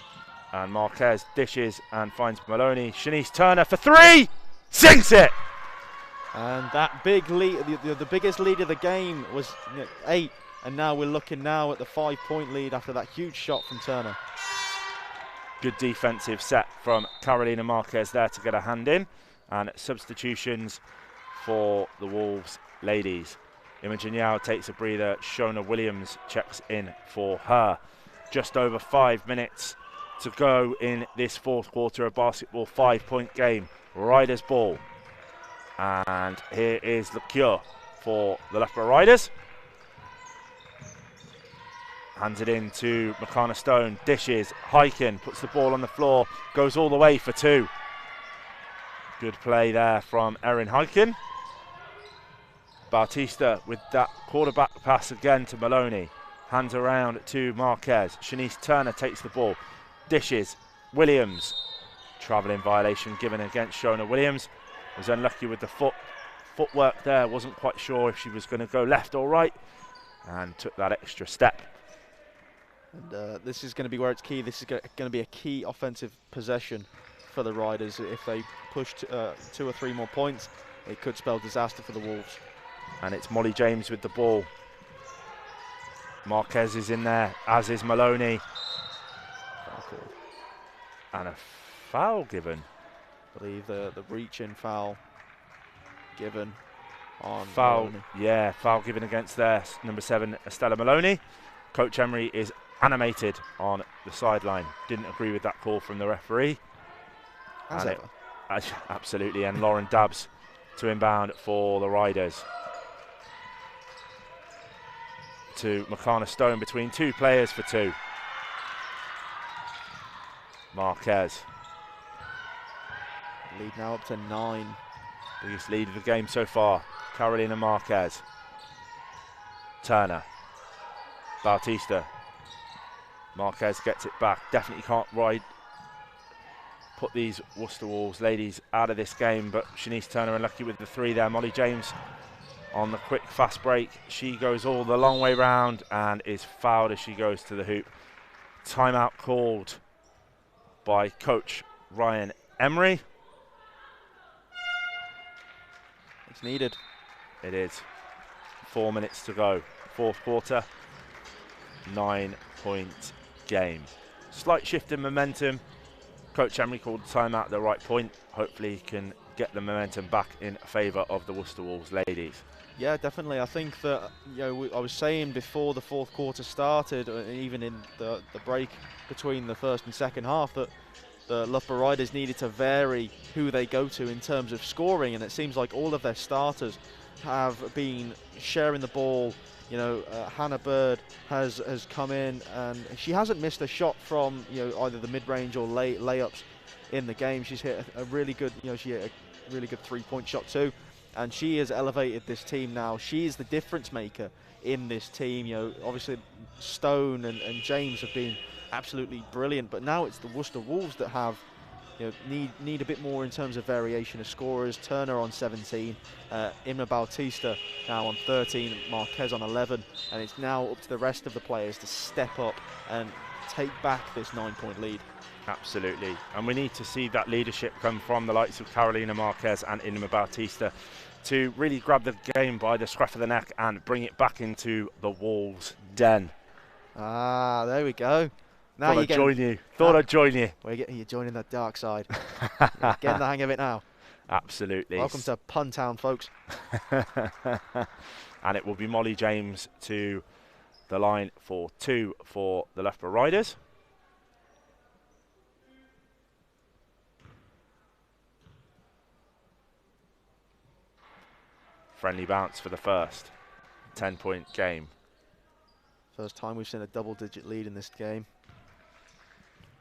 And Marquez dishes and finds Maloney. Shanice Turner for 3. Sinks it. And that big lead, the biggest lead of the game was 8. And now we're looking now at the 5-point lead after that huge shot from Turner. Good defensive set from Carolina Marquez there to get a hand in. And substitutions for the Wolves ladies. Imogen Yao takes a breather. Shona Williams checks in for her. Just over 5 minutes to go in this 4th quarter of basketball. 5-point game. Riders ball. And here is the cure for the Loughborough Riders. Hands it in to McCarna Stone. Dishes. Hyken puts the ball on the floor. Goes all the way for 2. Good play there from Erin Hyken. Bautista with that quarterback pass again to Maloney. Hands around to Marquez. Shanice Turner takes the ball. Dishes. Williams. Travelling violation given against Shona Williams. Was unlucky with the footwork there. Wasn't quite sure if she was going to go left or right, and took that extra step. And this is going to be where it's key. This is going to be a key offensive possession for the Riders. If they push 2 or 3 more points, it could spell disaster for the Wolves. And it's Molly James with the ball. Marquez is in there, as is Maloney. And a foul given. I believe the reach-in foul given on foul. Maloney. Yeah, foul given against their number 7, Estella Maloney. Coach Emery is animated on the sideline. Didn't agree with that call from the referee. As ever. Absolutely, and Lauren Dabbs to inbound for the Riders. To Makana Stone between 2 players for 2. Marquez. Lead now up to 9. Biggest lead of the game so far. Carolina Marquez. Turner. Bautista. Marquez gets it back. Definitely can't put these Worcester Wolves ladies out of this game, but Shanice Turner unlucky with the 3 there. Molly James on the quick fast break. She goes all the long way round and is fouled as she goes to the hoop. Timeout called by Coach Ryan Emery. It's needed. It is. 4 minutes to go. 4th quarter. 9-point game. Slight shift in momentum. Coach Emery called the timeout at the right point. Hopefully he can get the momentum back in favour of the Worcester Wolves ladies. Yeah, definitely. I think that, I was saying before the 4th quarter started, even in the break between the 1st and 2nd half, that the Loughborough Riders needed to vary who they go to in terms of scoring, and it seems like all of their starters have been sharing the ball. Hannah Bird has come in, and she hasn't missed a shot from either the mid-range or layups in the game. She's hit a really good, she hit a really good 3-point shot too, and she has elevated this team now. She is the difference maker in this team. Obviously Stone and James have been absolutely brilliant, but now it's the Worcester Wolves that have need a bit more in terms of variation of scorers. Turner on 17, Imma Bautista now on 13, Marquez on 11, and it's now up to the rest of the players to step up and take back this 9-point lead. Absolutely, and we need to see that leadership come from the likes of Carolina Marquez and Imma Bautista to really grab the game by the scruff of the neck and bring it back into the Wolves' den. Ah, there we go. Now Thought I'd join you. Thought I'd join you. You're joining the dark side. Getting the hang of it now. Absolutely. Welcome to Puntown, folks. And it will be Molly James to the line for 2 for the Loughborough Riders. Friendly bounce for the first. 10-point game. First time we've seen a double-digit lead in this game.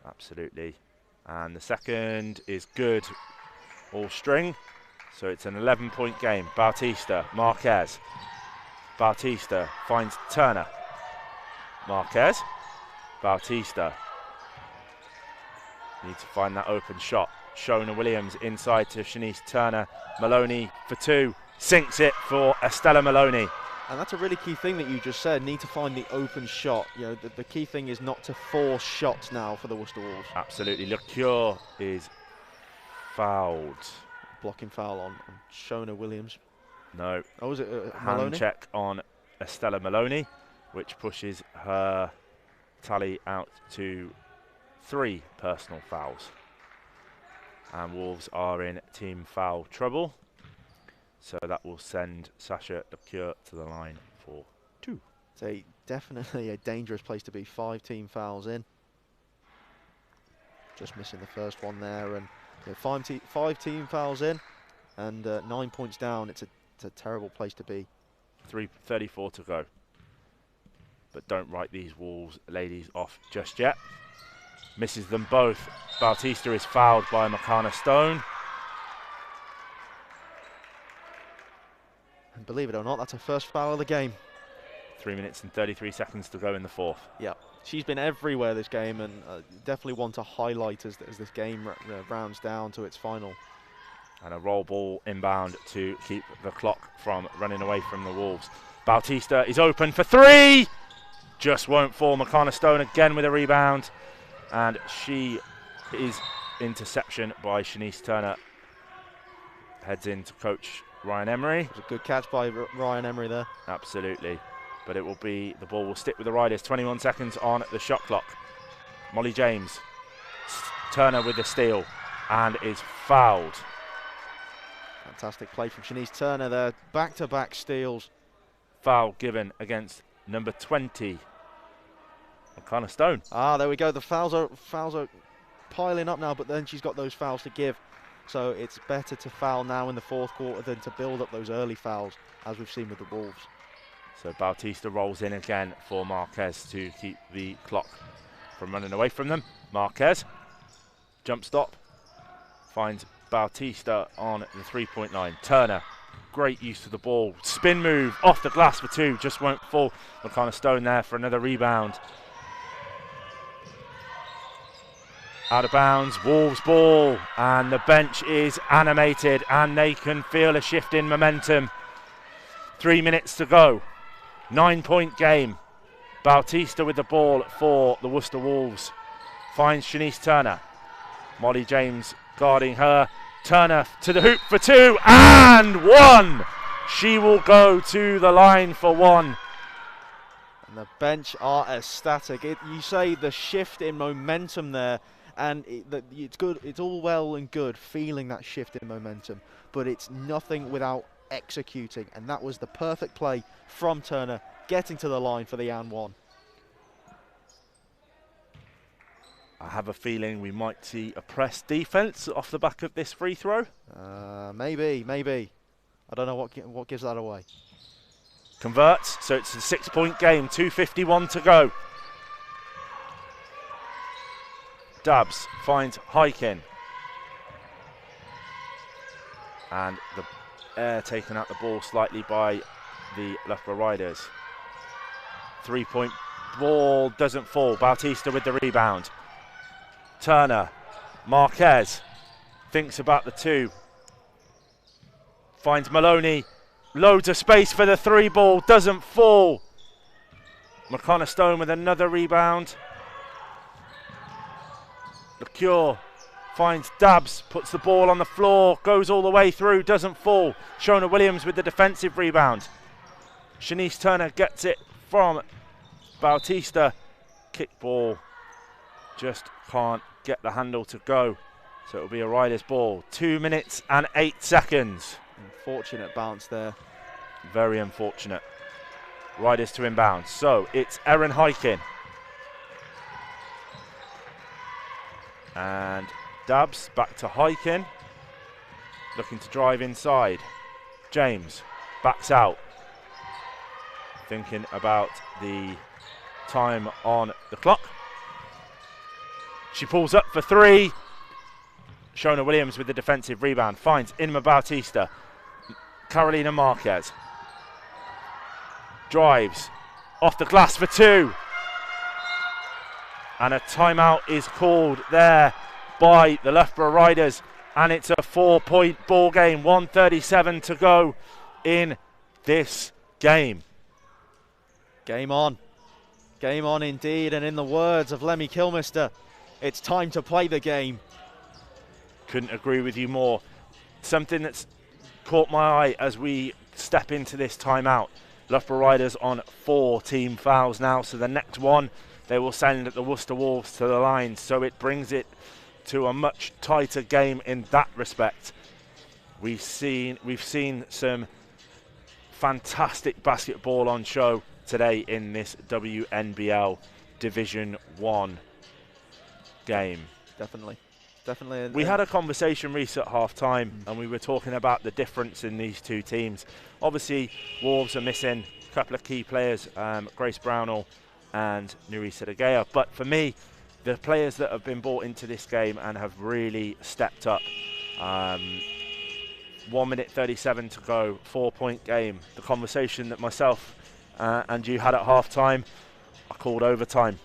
Absolutely. And the second is good, all string. So it's an 11-point game. Bautista, Marquez. Bautista finds Turner. Marquez. Bautista. Need to find that open shot. Shona Williams inside to Shanice Turner. Maloney for 2. Sinks it for Estella Maloney. And that's a really key thing that you just said, need to find the open shot. The key thing is not to force shots now for the Worcester Wolves. Absolutely. LeCure is fouled. Blocking foul on Shona Williams. No. Oh, was it Hand Maloney? check on Estella Maloney, which pushes her tally out to 3 personal fouls. And Wolves are in team foul trouble. So that will send Sasha LeCure to the line for 2. It's definitely a dangerous place to be. 5 team fouls in. Just missing the first one there, and 5 team fouls in, and 9 points down. It's a terrible place to be. 3:34 to go. But don't write these Wolves ladies off just yet. Misses them both. Bautista is fouled by Makana Stone. And believe it or not, that's her first foul of the game. 3 minutes and 33 seconds to go in the 4th. Yeah, she's been everywhere this game, and definitely one to highlight as this game rounds down to its final. And a roll ball inbound to keep the clock from running away from the Wolves. Bautista is open for three. Just won't fall. McConnor Stone again with a rebound. And she is interception by Shanice Turner. Heads into coach Ryan Emery. It was a good catch by Ryan Emery there. Absolutely. But it will be, the ball will stick with the Riders. 21 seconds on the shot clock. Molly James. Turner with the steal and is fouled. Fantastic play from Shanice Turner there. Back-to-back steals. Foul given against number 20, McConnor Stone. Ah, there we go. The fouls are piling up now, but then she's got those fouls to give. So it's better to foul now in the fourth quarter than to build up those early fouls, as we've seen with the Wolves. So Bautista rolls in again for Marquez to keep the clock from running away from them. Marquez, jump stop, finds Bautista on the three-point line. Turner, great use of the ball. Spin move off the glass for two, just won't fall. McConnor Stone there for another rebound. Out of bounds, Wolves ball, and the bench is animated and they can feel a shift in momentum. 3 minutes to go. 9-point game. Bautista with the ball for the Worcester Wolves. Finds Shanice Turner. Molly James guarding her. Turner to the hoop for two and one. She will go to the line for one. And the bench are ecstatic. You say the shift in momentum there, and it's good. It's all well and good feeling that shift in momentum, but it's nothing without executing. And that was the perfect play from Turner, getting to the line for the and one. I have a feeling we might see a press defense off the back of this free throw. Maybe. I don't know what gives that away. Converts, so it's a 6-point game, 2:51 to go. Dabbs finds Hykin. And the air taken out the ball slightly by the Loughborough Riders. 3-point ball doesn't fall. Bautista with the rebound. Turner, Marquez thinks about the two. Finds Maloney. Loads of space for the three ball. Doesn't fall. McConnor Stone with another rebound. LeCure finds Dabbs. Puts the ball on the floor. Goes all the way through. Doesn't fall. Shona Williams with the defensive rebound. Shanice Turner gets it from Bautista. Kick ball. Just can't get the handle to go. So it'll be a Riders ball. 2 minutes and 8 seconds. Unfortunate bounce there. Very unfortunate. Riders to inbound. So it's Erin Hykin. And Dabbs back to Hykin. Looking to drive inside. James backs out. Thinking about the time on the clock. She pulls up for three. Shona Williams with the defensive rebound. Finds Inma Bautista. Carolina Marquez. Drives. Off the glass for two. And a timeout is called there by the Loughborough Riders. And it's a 4-point ball game. 1:37 to go in this game. Game on. Game on indeed. And in the words of Lemmy Kilmister, it's time to play the game. Couldn't agree with you more. Something that's caught my eye as we step into this timeout. Loughborough Riders on 4 team fouls now, so the next one they will send the Worcester Wolves to the line, so it brings it to a much tighter game in that respect. We've seen some fantastic basketball on show today in this WNBL Division 1 game. Definitely. We had a conversation recent at half-time and we were talking about the difference in these two teams. Obviously, Wolves are missing a couple of key players, Grace Brownell and Nerissa De Gea. But for me, the players that have been brought into this game and have really stepped up. 1 minute 37 to go, 4-point game. The conversation that myself and you had at half-time, I called overtime.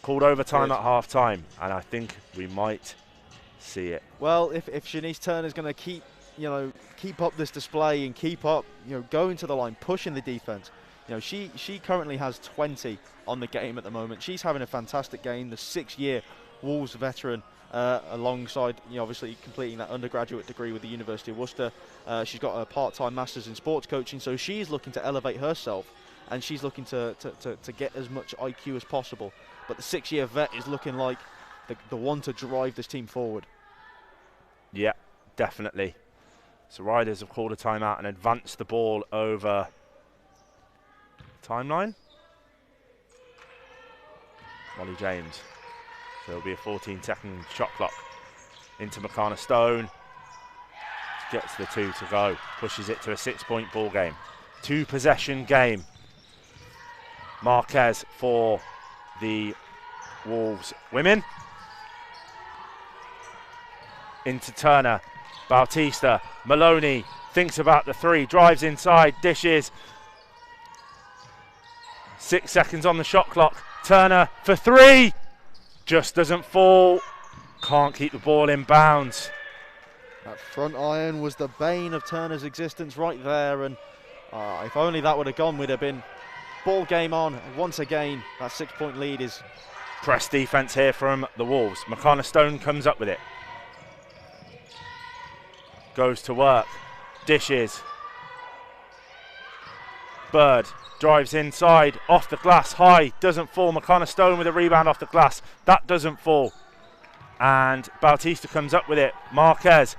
At half-time, and I think we might see it. Well, if Shanice Turner is going to keep up this display and keep up, going to the line, pushing the defense. She currently has 20 on the game at the moment. She's having a fantastic game. The 6-year Wolves veteran, alongside obviously completing that undergraduate degree with the University of Worcester. She's got a part-time master's in sports coaching, so she's looking to elevate herself, and she's looking to get as much IQ as possible. But the 6-year vet is looking like the one to drive this team forward. Yeah, definitely. So Riders have called a timeout and advanced the ball over timeline. Molly James. So it'll be a 14-second shot clock into McCarna Stone. Gets the 2 to go. Pushes it to a 6-point ball game. 2-possession game. Marquez for the Wolves women. Into Turner. Bautista. Maloney thinks about the 3. Drives inside. Dishes. 6 seconds on the shot clock. Turner for 3. Just doesn't fall. Can't keep the ball in bounds. That front iron was the bane of Turner's existence right there, and if only that would have gone, we'd have been ball game on. Once again, that 6-point lead is... Press defense here from the Wolves. McCarna Stone comes up with it. Goes to work. Dishes. Bird drives inside, off the glass, high, doesn't fall. McCarna Stone with a rebound off the glass. That doesn't fall. And Bautista comes up with it. Marquez.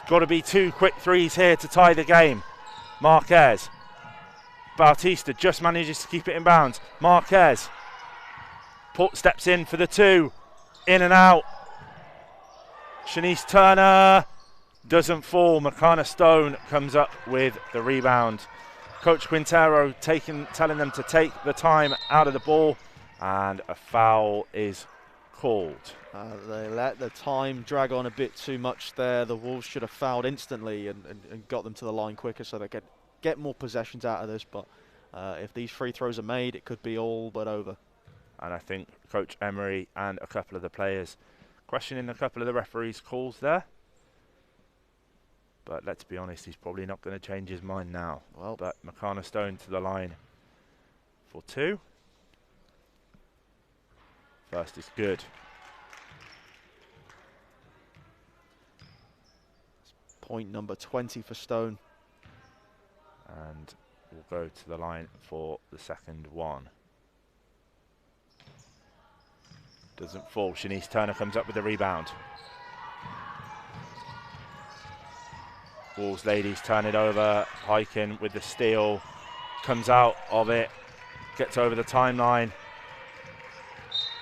Got to be 2 quick 3s here to tie the game. Marquez. Bautista just manages to keep it in bounds. Marquez. Steps in for the 2. In and out. Shanice Turner. Doesn't fall. McCarna Stone comes up with the rebound. Coach Quintero telling them to take the time out of the ball, and a foul is called. They let the time drag on a bit too much there. The Wolves should have fouled instantly and got them to the line quicker so they could get more possessions out of this. But if these free throws are made, it could be all but over. And I think Coach Emery and a couple of the players questioning a couple of the referees' calls there. But let's be honest, he's probably not going to change his mind now. Well, but McCarna Stone to the line for 2. First is good. Point number 20 for Stone. And we'll go to the line for the second one. Doesn't fall. Shanice Turner comes up with the rebound. Wolves ladies turn it over. Hyken with the steal. Comes out of it. Gets over the timeline.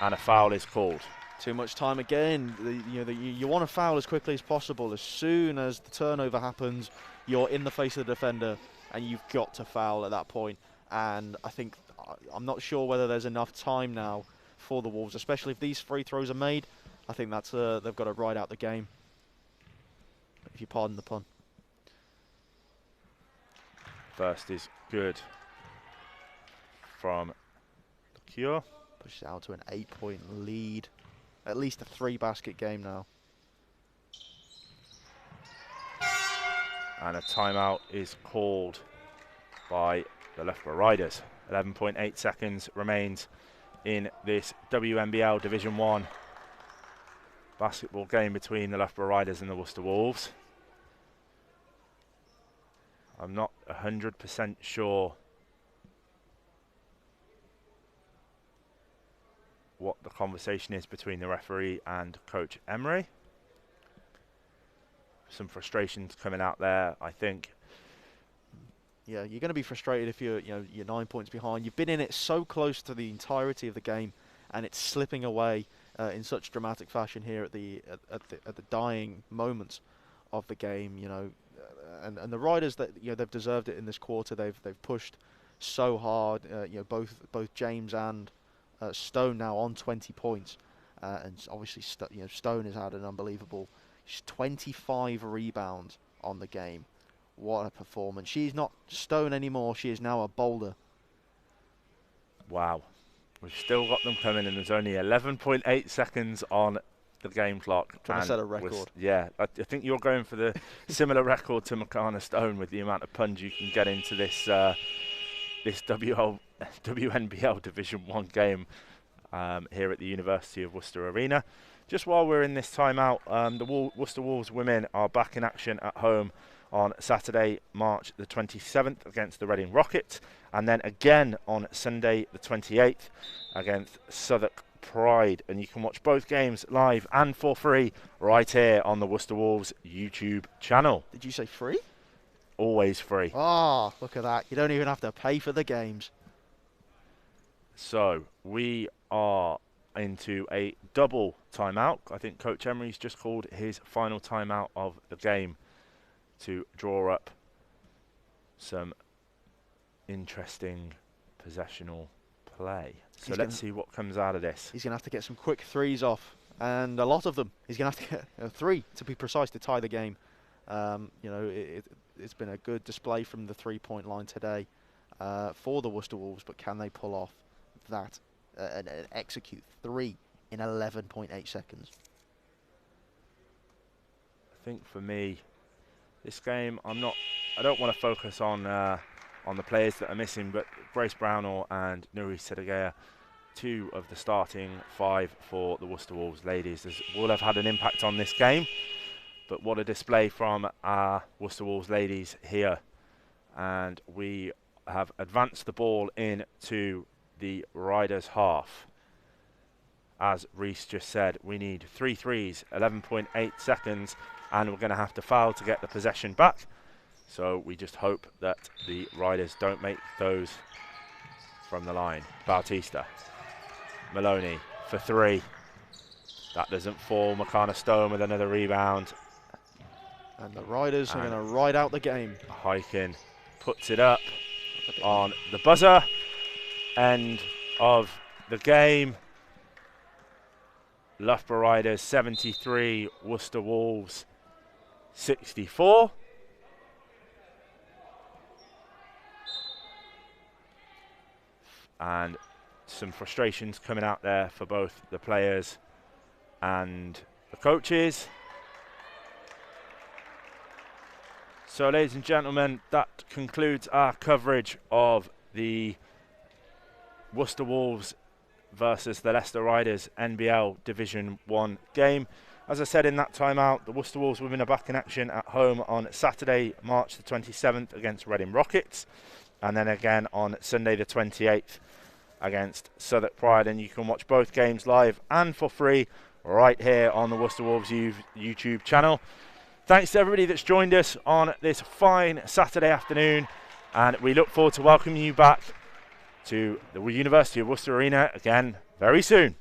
And a foul is called. Too much time again. You want to foul as quickly as possible. As soon as the turnover happens, you're in the face of the defender, and you've got to foul at that point. And I think, I'm not sure whether there's enough time now for the Wolves, especially if these free throws are made. I think that's they've got to ride out the game, if you pardon the pun. First is good from the Cure. Pushes out to an 8-point lead. At least a 3-basket game now. And a timeout is called by the Loughborough Riders. 11.8 seconds remains in this WBBL Division 1 basketball game between the Loughborough Riders and the Worcester Wolves. I'm not 100% sure what the conversation is between the referee and Coach Emery. Some frustrations coming out there, I think. Yeah, you're going to be frustrated if you're 9 points behind. You've been in it so close to the entirety of the game, and it's slipping away in such dramatic fashion here at the dying moments of the game. And the Riders, that they've deserved it in this quarter. They've pushed so hard. Both James and Stone now on 20 points, and obviously Stone has had an unbelievable 25 rebounds on the game. What a performance! She's not Stone anymore. She is now a boulder. Wow, we've still got them coming, and there's only 11.8 seconds on the game clock. Trying to set a record. Yeah, I think you're going for the similar record to Makana Stone with the amount of puns you can get into this this WNBL Division 1 game here at the University of Worcester Arena. Just while we're in this timeout, the Worcester Wolves women are back in action at home on Saturday, March the 27th against the Reading Rockets, and then again on Sunday the 28th against Southwark Pride. And you can watch both games live and for free right here on the Worcester Wolves YouTube channel. Did you say free? Always free. Oh, look at that. You don't even have to pay for the games. So we are into a double timeout. I think Coach Emery's just called his final timeout of the game to draw up some interesting possessional play. So let's see what comes out of this. He's going to have to get some quick threes off, and a lot of them. He's going to have to get 3 to be precise to tie the game. You know, it's been a good display from the three-point line today for the Worcester Wolves, but can they pull off that and execute 3 in 11.8 seconds? I think for me, this game, I don't want to focus on the players that are missing, but Grace Brownell and Nuri Sedegea, 2 of the starting 5 for the Worcester Wolves ladies, will have had an impact on this game. But what a display from our Worcester Wolves ladies here. And we have advanced the ball into the Riders' half. As Reese just said, we need 3 threes, 11.8 seconds, and we're going to have to foul to get the possession back. So we just hope that the Riders don't make those from the line. Bautista, Maloney for 3. That doesn't fall. Makana Stone with another rebound. And the Riders are going to ride out the game. Hyken puts it up on the buzzer. End of the game. Loughborough Riders 73, Worcester Wolves 64. And some frustrations coming out there for both the players and the coaches. So, ladies and gentlemen, that concludes our coverage of the Worcester Wolves versus the Leicester Riders NBL Division 1 game. As I said in that timeout, the Worcester Wolves women are back in action at home on Saturday, March the 27th against Reading Rockets, and then again on Sunday the 28th against Southwark Pride. And you can watch both games live and for free right here on the Worcester Wolves YouTube channel. Thanks to everybody that's joined us on this fine Saturday afternoon, and we look forward to welcoming you back to the University of Worcester Arena again very soon.